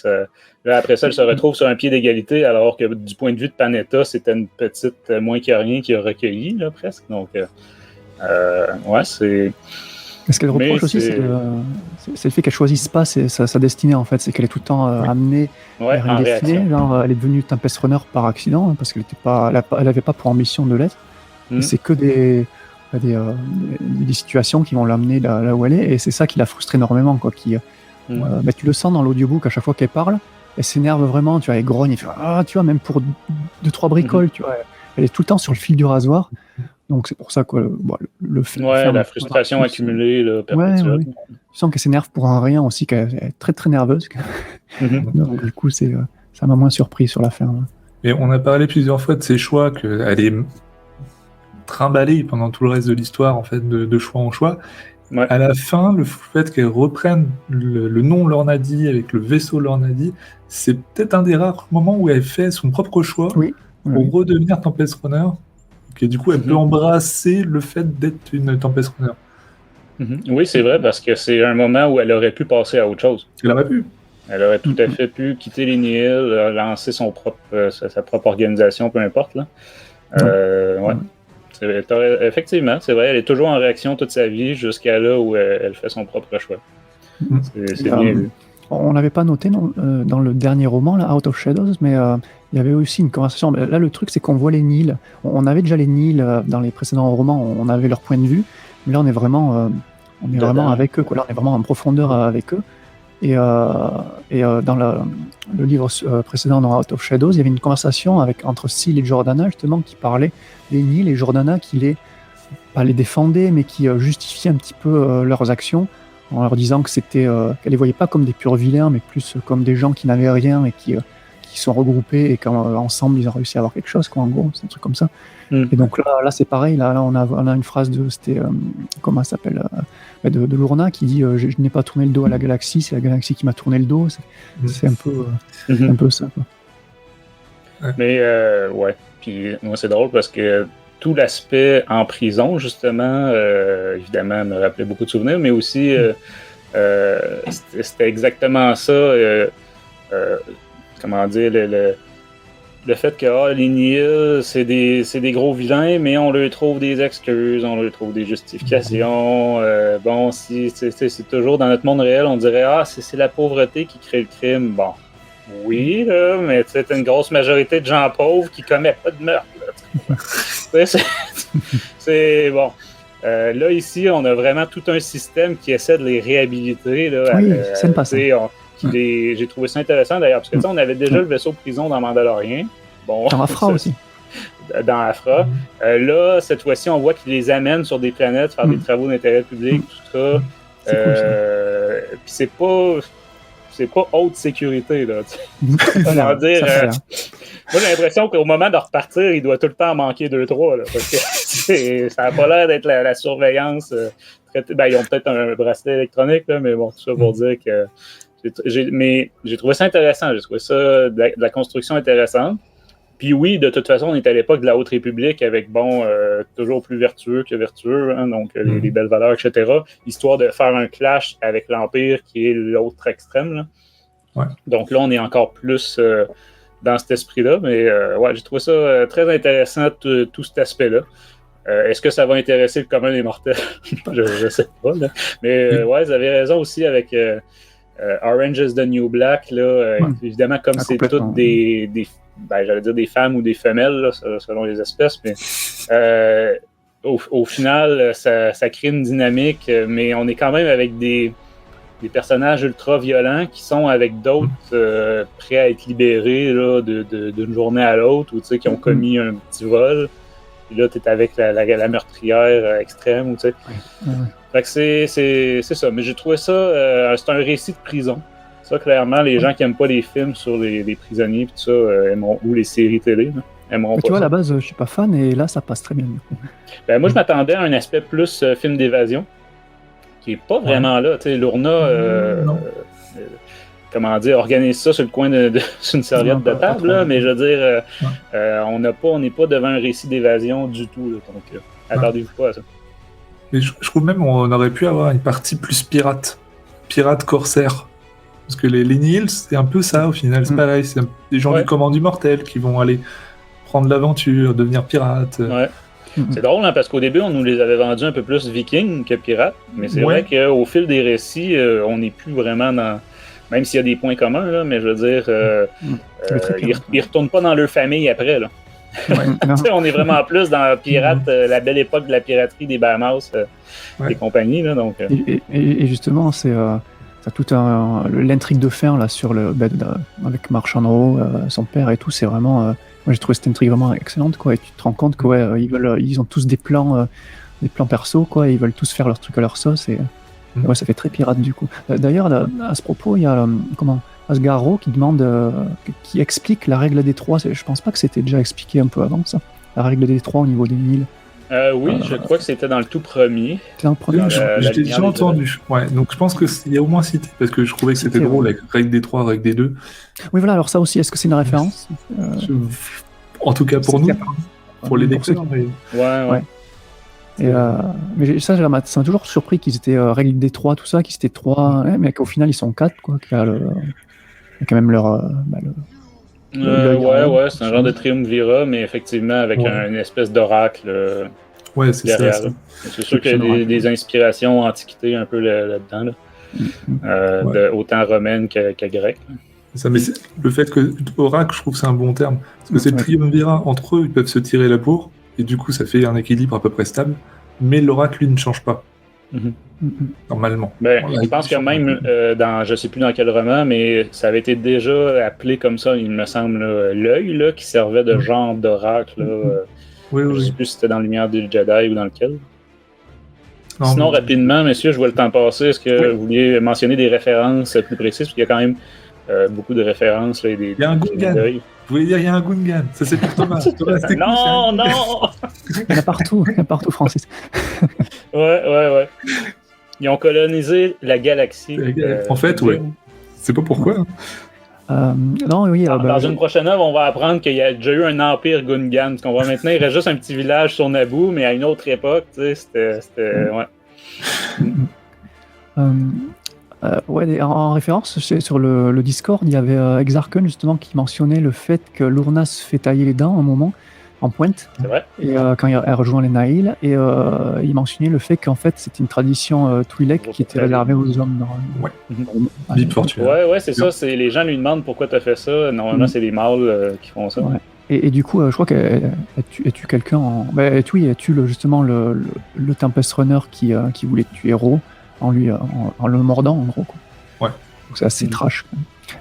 là, après ça, elle se retrouve sur un pied d'égalité, alors que du point de vue de Panetta, c'était une petite moins que rien qui a recueilli, là, presque. Donc, c'est... Ce qu'elle reproche aussi, c'est le fait qu'elle choisisse pas sa destinée, en fait. C'est qu'elle est tout le temps amenée vers une destinée. Genre, elle est devenue Tempest Runner par accident, parce qu'elle n'avait pas pour ambition de l'être. Et c'est que des situations qui vont l'amener là où elle est, et c'est ça qui la frustre énormément, quoi. Tu le sens dans l'audiobook, à chaque fois qu'elle parle, elle s'énerve vraiment, tu vois, elle grogne, elle fait tu vois, même pour 2-3 bricoles, tu vois, elle est tout le temps sur le fil du rasoir. Donc c'est pour ça que le Ouais, ferme la frustration accumulée, là, perpétuelle. ouais. Tu sens qu'elle s'énerve pour un rien aussi, qu'elle est très très nerveuse. Donc, du coup, ça m'a moins surpris sur la ferme. Mais on a parlé plusieurs fois de ses choix, qu'elle est trimballée pendant tout le reste de l'histoire, en fait, de choix en choix. Ouais. À la fin, le fait qu'elle reprenne le nom Lornadi avec le vaisseau Lornadi, c'est peut-être un des rares moments où elle fait son propre choix pour redevenir Tempest Runner. Et du coup, elle peut embrasser le fait d'être une Tempest Runner. Oui, c'est vrai, parce que c'est un moment où elle aurait pu passer à autre chose. Elle aurait pu. Elle aurait tout à fait pu quitter les Nihil, lancer sa propre organisation, peu importe. Là. Effectivement, c'est vrai, elle est toujours en réaction toute sa vie jusqu'à là où elle fait son propre choix. C'est bien vu. On n'avait pas noté dans le dernier roman, là, Out of Shadows, mais il y avait aussi une conversation. Là, le truc, c'est qu'on voit les Nihil. On avait déjà les Nihil dans les précédents romans, on avait leur point de vue, mais là, on est vraiment avec eux. Quoi. Là, on est vraiment en profondeur avec eux. Et dans le livre précédent, dans Out of Shadows, il y avait une conversation entre Syl et Jordana, justement, qui parlait des Nihil, et Jordana qui pas les défendait, mais qui justifiait un petit peu leurs actions, en leur disant que qu'elle les voyait pas comme des purs vilains, mais plus comme des gens qui n'avaient rien et qui sont regroupés et qu'ensemble ils ont réussi à avoir quelque chose, quoi, en gros, c'est un truc comme ça. Et donc là c'est pareil, là on a une phrase comment ça s'appelle, de Lourna qui dit je n'ai pas tourné le dos à la galaxie, c'est la galaxie qui m'a tourné le dos. C'est un peu ça, quoi. Mais ouais, puis moi c'est drôle parce que tout l'aspect en prison, justement, évidemment, me rappelait beaucoup de souvenirs, mais aussi, c'était exactement ça. Comment dire, le fait que les Nihil, c'est des gros vilains, mais on leur trouve des excuses, on leur trouve des justifications. Bon, c'est toujours dans notre monde réel, on dirait c'est la pauvreté qui crée le crime. Bon, oui, là, mais c'est une grosse majorité de gens pauvres qui commettent pas de meurtre. C'est bon. Là, ici, on a vraiment tout un système qui essaie de les réhabiliter. Là, c'est pas ça. J'ai trouvé ça intéressant d'ailleurs, parce que on avait déjà le vaisseau prison dans Mandalorian. Bon, dans Afra aussi. Dans Afra. Là, cette fois-ci, on voit qu'ils les amènent sur des planètes, faire des travaux d'intérêt public, tout ça. C'est cool, ça. Puis c'est pas haute sécurité, là. Comment dire, moi, j'ai l'impression qu'au moment de repartir, il doit tout le temps en manquer 2-3, là, parce que ça n'a pas l'air d'être la surveillance. Ils ont peut-être un bracelet électronique, là, mais bon, tout ça pour dire que j'ai trouvé ça intéressant. J'ai trouvé ça de la construction intéressante. Puis oui, de toute façon, on est à l'époque de la Haute République avec, toujours plus vertueux que vertueux, hein, donc les belles valeurs, etc., histoire de faire un clash avec l'Empire qui est l'autre extrême. Là. Ouais. Donc là, on est encore plus dans cet esprit-là, mais j'ai trouvé ça très intéressant, tout cet aspect-là. Est-ce que ça va intéresser le commun des mortels? je sais pas, là. Mais vous avez raison aussi avec Orange is the New Black, là, évidemment, comme c'est toutes des j'allais dire des femmes ou des femelles, là, selon les espèces, mais au final, ça crée une dynamique, mais on est quand même avec des personnages ultra violents qui sont avec d'autres prêts à être libérés là, d'une journée à l'autre, ou qui ont commis un petit vol. Puis là, tu es avec la meurtrière extrême. Ou, fait que c'est ça. Mais j'ai trouvé ça, c'est un récit de prison. Ça, clairement, les gens qui n'aiment pas les films sur les prisonniers et tout ça, aimeront, ou les séries télé, là, aimeront pas. Tu vois, ça. à la base, je suis pas fan, et là, ça passe très bien. Moi, je m'attendais à un aspect plus film d'évasion, qui est pas vraiment là. Tu sais, Lourna, comment dire, organise ça sur le coin sur une serviette de table, là, mais je veux dire, on n'est pas devant un récit d'évasion du tout. Là, donc, attendez-vous pas à ça. Mais je trouve même qu'on aurait pu avoir une partie plus pirate corsaire. Parce que les Nihil, c'est un peu ça au final, c'est pareil, c'est des gens du commande immortel qui vont aller prendre l'aventure, devenir pirates. Ouais. C'est drôle, hein, parce qu'au début, on nous les avait vendus un peu plus vikings que pirates, mais c'est vrai qu'au fil des récits, on n'est plus vraiment dans... Même s'il y a des points communs, là, mais je veux dire, ils retournent pas dans leur famille après, là. On est vraiment plus dans pirate, la belle époque de la piraterie des Bahamas et compagnie, là, donc... Et justement, t'as tout l'intrigue de fin là sur avec Marchandro, son père et tout. C'est vraiment, moi j'ai trouvé cette intrigue vraiment excellente, quoi. Et tu te rends compte que ils ont tous des plans perso, quoi. Et ils veulent tous faire leur truc à leur sauce et ça fait très pirate du coup. D'ailleurs, à ce propos, il y a Asgaro qui explique la règle des 3. Je pense pas que c'était déjà expliqué un peu avant ça. La règle des 3 au niveau des Nils. Oui, je crois que c'était dans le tout premier. C'était dans le premier. J'ai déjà entendu. Ouais, donc je pense qu'il y a au moins cité, parce que je trouvais que c'était drôle avec règle des 3, règle des 2. Oui, voilà, alors ça aussi, est-ce que c'est une référence En tout cas pour nous, pour les lecteurs. Ouais. Et mais ça m'a toujours surpris qu'ils étaient règle des 3, tout ça, qu'ils étaient 3, mais qu'au final ils sont 4, quoi. Qu'il y a quand même leur. Ouais, c'est un genre de triumvirat, mais effectivement avec une espèce d'oracle c'est derrière. ça. C'est sûr qu'il y a des inspirations antiquités un peu là-dedans, autant romaines que grecques. Ça, mais le fait que oracle, je trouve que c'est un bon terme. Parce que c'est le triumvirat, entre eux, ils peuvent se tirer la bourre, et du coup ça fait un équilibre à peu près stable, mais l'oracle, lui, ne change pas. Normalement. Je pense que même dans, je sais plus dans quel roman, mais ça avait été déjà appelé comme ça, il me semble, l'œil qui servait de genre d'oracle. Je sais plus si c'était dans Lumière du Jedi ou dans lequel. Non, sinon, rapidement, messieurs, je vois le temps passer. Est-ce que vous vouliez mentionner des références plus précises? Parce qu'il y a quand même beaucoup de références. Là, il y a un Gungan. Je voulais dire, il y a un Gungan. Ça, c'est pour Thomas. Non! Il y en a partout, Francis. Ouais. Ils ont colonisé la galaxie. En fait, c'est pas pourquoi. Non, oui. Dans une prochaine œuvre, on va apprendre qu'il y a déjà eu un empire Gungan. Parce qu'on voit maintenant, il reste juste un petit village sur Naboo, mais à une autre époque, tu sais, c'était. En référence, sur le Discord, il y avait Exarchon justement qui mentionnait le fait que Lourna se fait tailler les dents à un moment, en pointe. C'est vrai. Et quand elle rejoint les Nahil, et il mentionnait le fait qu'en fait c'était une tradition Twi'lek qui était réservée aux hommes. Bip fortune. Ouais, c'est ça. Les gens lui demandent pourquoi tu as fait ça. Normalement, c'est les mâles qui font ça. Ouais. Et du coup, je crois qu'elle tue quelqu'un elle tue justement le Tempest Runner qui voulait tuer Ro en le mordant, en gros. Quoi. Ouais. Donc c'est assez trash.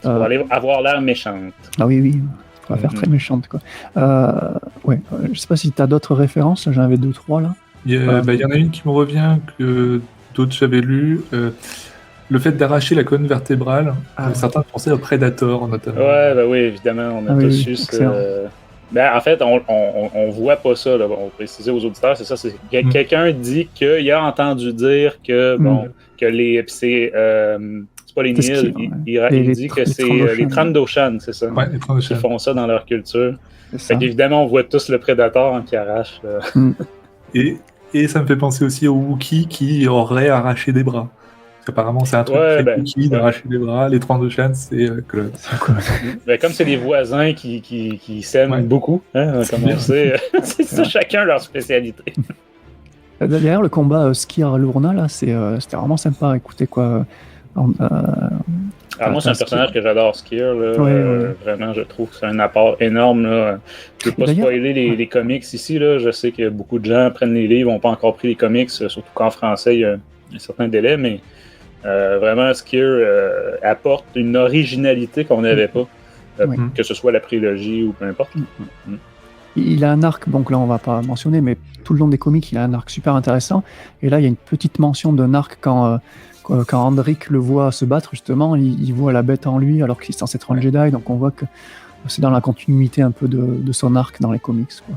Pour aller avoir l'air méchante. Ah oui. Ça va faire très méchante, quoi. Je sais pas si tu as d'autres références. J'en avais 2-3 là. Il y en a une qui me revient que d'autres j'avais lu. Le fait d'arracher la colonne vertébrale. Certains pensaient au Predator, notamment. Oui, évidemment. On a tous eu en fait, on voit pas ça. Là. On précisait aux auditeurs, c'est ça. C'est quelqu'un dit qu'il a entendu dire que que les c'est pas les Nils, il dit que c'est les Trandoshan, c'est ça. Ouais, les Trandoshan. Qui font ça dans leur culture. Fait qu'évidemment, on voit tous le Predator qui arrache. Et ça me fait penser aussi aux Wookiees qui auraient arraché des bras. Apparemment, c'est un truc très Wookiee d'arracher des bras. Les Trandoshan, c'est cool. Comme c'est des voisins qui s'aiment beaucoup, comme on sait, c'est ça, chacun leur spécialité. D'ailleurs, le combat Skir-Lourna, là, c'était vraiment sympa à écouter, quoi. Moi, c'est un personnage que j'adore, Skir. Vraiment, je trouve que c'est un apport énorme. Là. Je ne veux pas spoiler les comics ici. Là. Je sais que beaucoup de gens prennent les livres, n'ont pas encore pris les comics, surtout qu'en français, il y a un certain délai, mais vraiment, Skir apporte une originalité qu'on n'avait pas, que ce soit la prélogie ou peu importe. Il a un arc, donc là on va pas mentionner, mais tout le long des comics, il a un arc super intéressant. Et là, il y a une petite mention d'un arc quand Andric le voit se battre, justement, il voit la bête en lui alors qu'il est censé être un Jedi, donc on voit que c'est dans la continuité un peu de son arc dans les comics, quoi.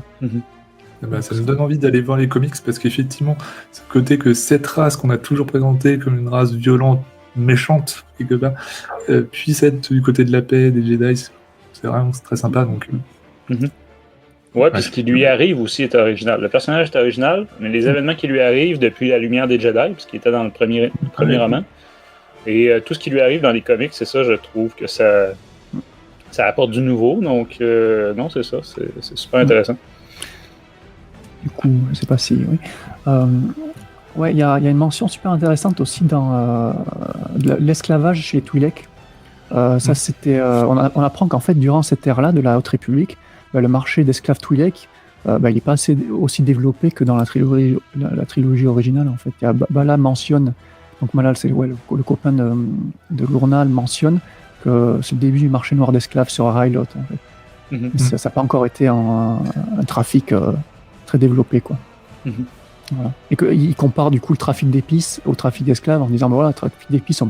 Ça me donne envie d'aller voir les comics parce qu'effectivement, ce côté que cette race qu'on a toujours présentée comme une race violente, méchante, quelque part, puisse être du côté de la paix, des Jedi, c'est vraiment très sympa. Donc. Ouais, puis ce qui lui arrive aussi est original. Le personnage est original, mais les événements qui lui arrivent depuis la lumière des Jedi, puisqu'il était dans le premier roman, et tout ce qui lui arrive dans les comics, c'est ça, je trouve que ça apporte du nouveau. Donc, non, c'est ça, c'est super intéressant. Du coup, je sais pas si... Oui. Il y a une mention super intéressante aussi dans l'esclavage chez les Twi'lek. Ça, c'était... on apprend qu'en fait, durant cette ère-là de la Haute République, le marché d'esclaves Twi'lek, il n'est pas aussi développé que dans la trilogie originale, en fait. Bala mentionne Donc Malal, c'est le copain de Lournal mentionne que c'est le début du marché noir d'esclaves sur Railot. En fait. Mhm. Ça n'a pas encore été un trafic très développé, quoi. Mhm. Voilà. Et qu'il compare du coup le trafic d'épices au trafic d'esclaves en disant voilà, le trafic d'épices, on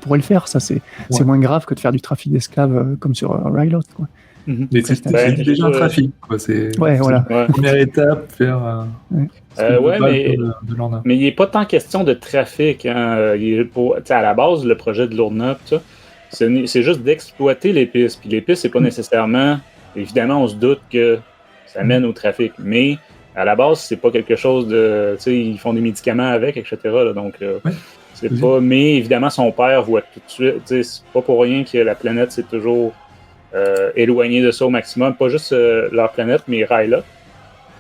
pourrait le faire, ça c'est moins grave que de faire du trafic d'esclaves comme sur Railot, quoi. Mais c'est déjà un trafic, quoi. C'est voilà. la première étape, faire mais il n'est pas tant question de trafic. Hein. À la base, le projet de Lourna, c'est juste d'exploiter les pistes. Puis les pistes, c'est pas nécessairement... Évidemment, on se doute que ça mène au trafic, mais à la base, c'est pas quelque chose de... Ils font des médicaments avec, etc. Là, donc, c'est pas... Mais évidemment, son père voit tout de suite... C'est pas pour rien que la planète s'est toujours éloignée de ça au maximum. Pas juste leur planète, mais Railot.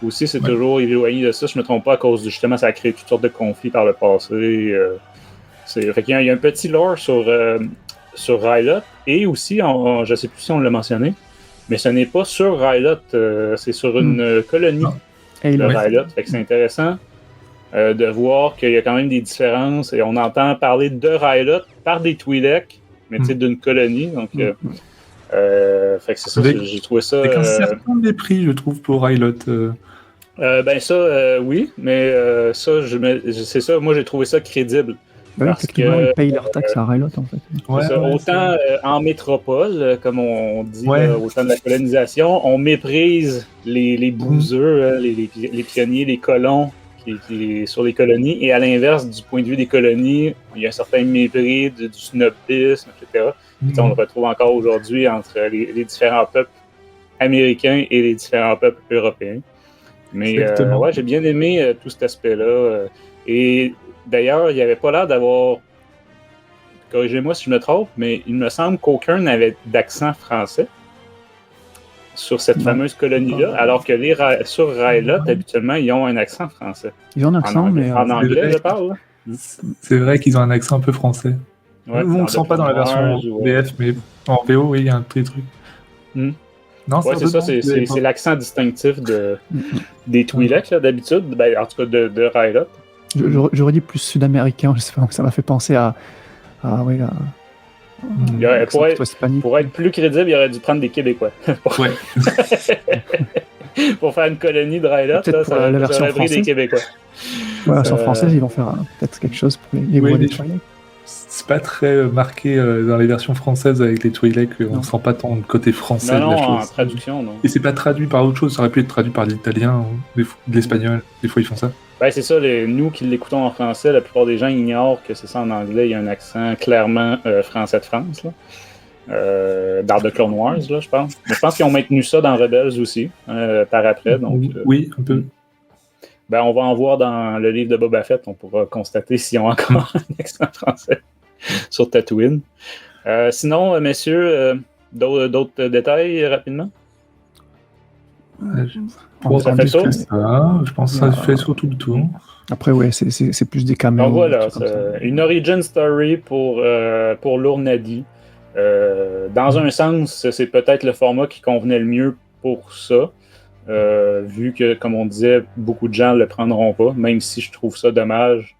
Aussi, c'est toujours éloigné de ça. Je me trompe pas, à cause de... Justement, ça a créé toutes sortes de conflits par le passé. Fait qu'il y a un petit lore sur Railot. Et aussi, je sais plus si on l'a mentionné, mais ce n'est pas sur Railot. C'est sur une colonie. De Railot. Fait que c'est intéressant de voir qu'il y a quand même des différences et on entend parler de Railot par des Twi'lek, mais tu sais, d'une colonie. Donc, fait que c'est ça, j'ai trouvé ça. Avec un certain mépris, je trouve, pour Railot. Oui, mais c'est ça, moi j'ai trouvé ça crédible. Parce que ils payent leurs taxes à Railot, en fait. Autant en métropole, comme on dit, au temps de la colonisation, on méprise les bouseux, les pionniers, les colons qui sur les colonies, et à l'inverse, du point de vue des colonies, il y a un certain mépris du snobisme, etc. Puis, on le retrouve encore aujourd'hui entre les différents peuples américains et les différents peuples européens. Mais j'ai bien aimé tout cet aspect-là. Et d'ailleurs, il n'y avait pas l'air d'avoir... Corrigez-moi si je me trompe, mais il me semble qu'aucun n'avait d'accent français sur cette fameuse colonie-là, alors que sur Railot, habituellement, ils ont un accent français. Ils ont un accent, mais... En anglais, je parle. C'est vrai qu'ils ont un accent un peu français. On ne le sent pas dans la version VF, mais en VO, oui, il y a un petit truc. Non, c'est ça, c'est l'accent distinctif des Twi'lek, d'habitude, en tout cas de Railot. J'aurais dit plus sud-américain, je sais pas, ça m'a fait penser à pour être plus crédible, il aurait dû prendre des Québécois. Pour faire une colonie de Railot, ça la version aurait pris des Québécois. La version française, ils vont faire peut-être quelque chose pour les voix des Twi'lek. C'est pas très marqué dans les versions françaises avec les Twi'lek, on sent pas tant le côté français de la chose. Non, en traduction, non. Et c'est pas traduit par autre chose, ça aurait pu être traduit par l'italien ou de l'espagnol, des fois ils font ça. C'est ça, nous qui l'écoutons en français, la plupart des gens ignorent que c'est ça en anglais, il y a un accent clairement français de France, là. Dans The Clone Wars, là, je pense. Mais je pense qu'ils ont maintenu ça dans Rebels aussi, par après. Donc, oui, un peu. On va en voir dans le livre de Boba Fett, on pourra constater s'ils ont encore un accent français sur Tatooine. Sinon, messieurs, d'autres détails rapidement? Ça fait le tour? Je pense que ça fait surtout le tour. Après, c'est plus des caméos. Donc voilà, une origin story pour Lournadi. Dans un sens, c'est peut-être le format qui convenait le mieux pour ça. Vu que, comme on disait, beaucoup de gens ne le prendront pas, même si je trouve ça dommage,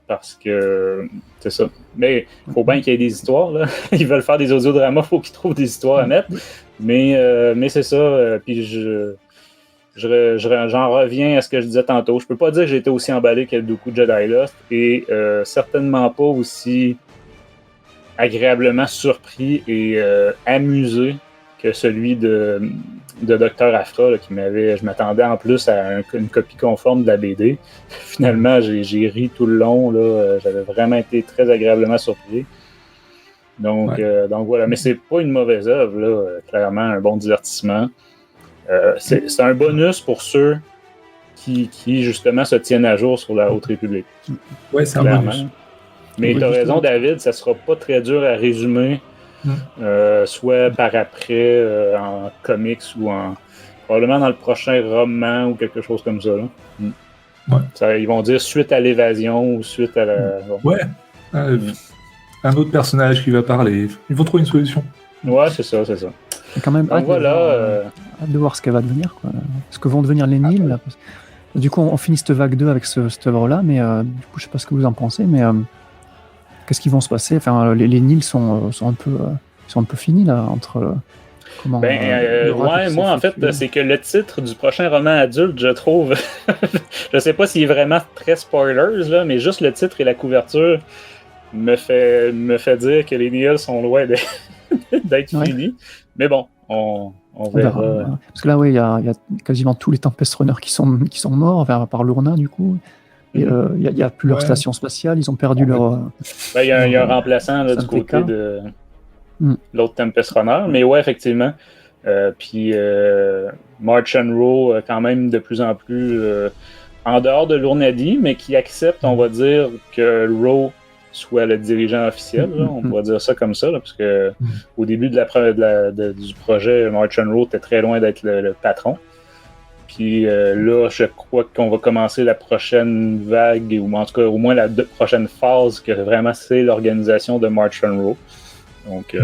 parce que c'est ça. Mais il faut bien qu'il y ait des histoires, là. Ils veulent faire des audiodramas, il faut qu'ils trouvent des histoires à mettre. Mais c'est ça, puis j'en reviens à ce que je disais tantôt. Je peux pas dire que j'ai été aussi emballé que Dooku Jedi Lost, et certainement pas aussi agréablement surpris et amusé que celui de Dr. Aphra, là, je m'attendais en plus à une copie conforme de la BD. Finalement, j'ai ri tout le long, là, j'avais vraiment été très agréablement surpris. Donc voilà, mais c'est pas une mauvaise œuvre, là, clairement un bon divertissement. C'est un bonus pour ceux qui justement se tiennent à jour sur la Haute République. Ouais, c'est un bonus. Mais tu as raison, David, ça sera pas très dur à résumer. Soit par après en comics ou probablement dans le prochain roman ou quelque chose comme ça, là. Ils vont dire suite à l'évasion ou suite à la... un autre personnage qui va parler, ils vont trouver une solution. C'est ça. Quand même hâte de voir ce qu'elle va devenir, quoi. Ce que vont devenir les Nils, là. Du coup, on finit cette vague 2 avec cette œuvre-là, mais du coup, je sais pas ce que vous en pensez, mais qu'est-ce qui vont se passer? Enfin, les Nils sont un peu finis là entre. Ouais, moi en fait, c'est que le titre du prochain roman adulte, je trouve, je sais pas s'il est vraiment très spoilers là, mais juste le titre et la couverture me fait dire que les Nils sont loin d'être finis. Mais bon, on verra. Ouais. Parce que là, oui, il y a quasiment tous les Tempest Runners qui sont morts, à part Lorna du coup. Et il n'y a plus leur station spatiale, ils ont perdu leur. Il y a un remplaçant là, du côté de l'autre Tempest Runner, mais ouais, effectivement. Puis March and Row, quand même de plus en plus en dehors de Lournadi, mais qui accepte, on va dire, que Row soit le dirigeant officiel, là, on pourrait dire ça comme ça, là, parce que au début du projet, March and Row était très loin d'être le patron. Puis là, je crois qu'on va commencer la prochaine vague, ou en tout cas au moins la prochaine phase, que vraiment c'est l'organisation de March and Row. Donc,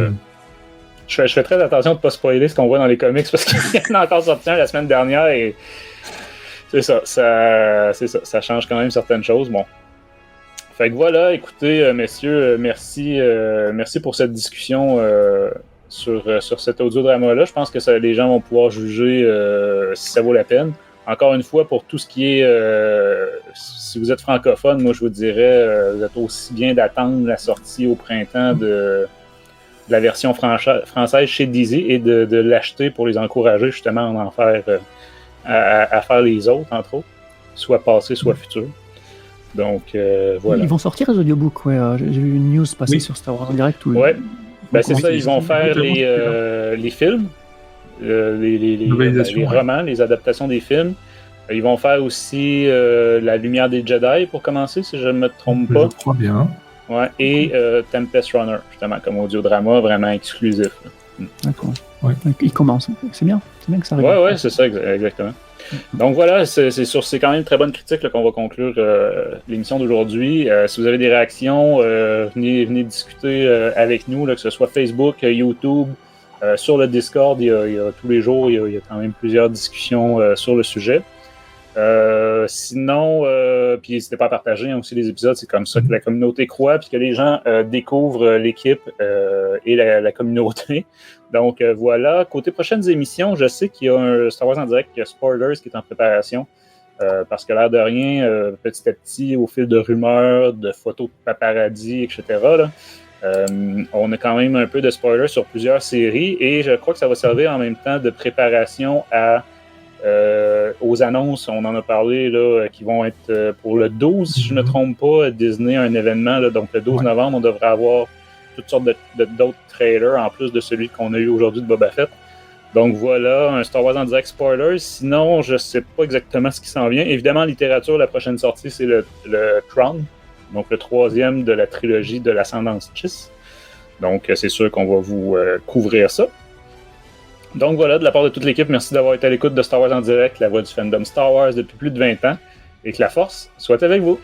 je fais très attention de ne pas spoiler ce qu'on voit dans les comics parce qu'il y en a encore sorti un la semaine dernière et c'est ça, ça change quand même certaines choses. Bon. Fait que voilà, écoutez, messieurs, merci pour cette discussion sur cet audiodrama-là. Je pense que les gens vont pouvoir juger si ça vaut la peine. Encore une fois, pour tout ce qui est... si vous êtes francophone, moi je vous dirais, vous êtes aussi bien d'attendre la sortie au printemps de la version française chez DC et de l'acheter pour les encourager justement à en faire à faire les autres, entre autres, soit passé, soit futur. Donc, voilà. Ils vont sortir les audiobooks, ouais. J'ai vu une news passer sur Star Wars en direct. Ouais, c'est ça, ils vont faire les films, les romans, les adaptations des films. Ils vont faire aussi La Lumière des Jedi pour commencer, si je ne me trompe pas. Je crois bien. Ouais, et Tempest Runner, justement, comme audiodrama vraiment exclusif. D'accord. Ouais. Il commence. C'est bien que ça arrive. Ouais, c'est ça, exactement. Donc voilà, c'est quand même une très bonne critique là, qu'on va conclure l'émission d'aujourd'hui. Si vous avez des réactions, venez discuter avec nous, là, que ce soit Facebook, YouTube, sur le Discord, il y a tous les jours, il y a quand même plusieurs discussions sur le sujet. Sinon, puis n'hésitez pas à partager aussi les épisodes, c'est comme ça que la communauté croît, puis que les gens découvrent l'équipe et la communauté. Donc voilà, côté prochaines émissions, je sais qu'il y a un Star Wars en direct, il y a Spoilers qui est en préparation, parce que l'air de rien, petit à petit, au fil de rumeurs, de photos de paparazzi, etc., là, on a quand même un peu de spoilers sur plusieurs séries, et je crois que ça va servir en même temps de préparation aux annonces, on en a parlé, là, qui vont être pour le 12, si je ne me trompe pas, Disney a un événement, là, donc le 12 novembre, on devrait avoir toutes sortes d'autres trailers en plus de celui qu'on a eu aujourd'hui de Boba Fett. Donc voilà, un Star Wars en direct spoilers. Sinon, je ne sais pas exactement ce qui s'en vient. Évidemment, en littérature, la prochaine sortie, c'est le Crown, donc le 3e de la trilogie de l'Ascendance Chiss. Donc c'est sûr qu'on va vous couvrir ça. Donc voilà, de la part de toute l'équipe, merci d'avoir été à l'écoute de Star Wars en direct, la voix du fandom Star Wars depuis plus de 20 ans, et que la force soit avec vous.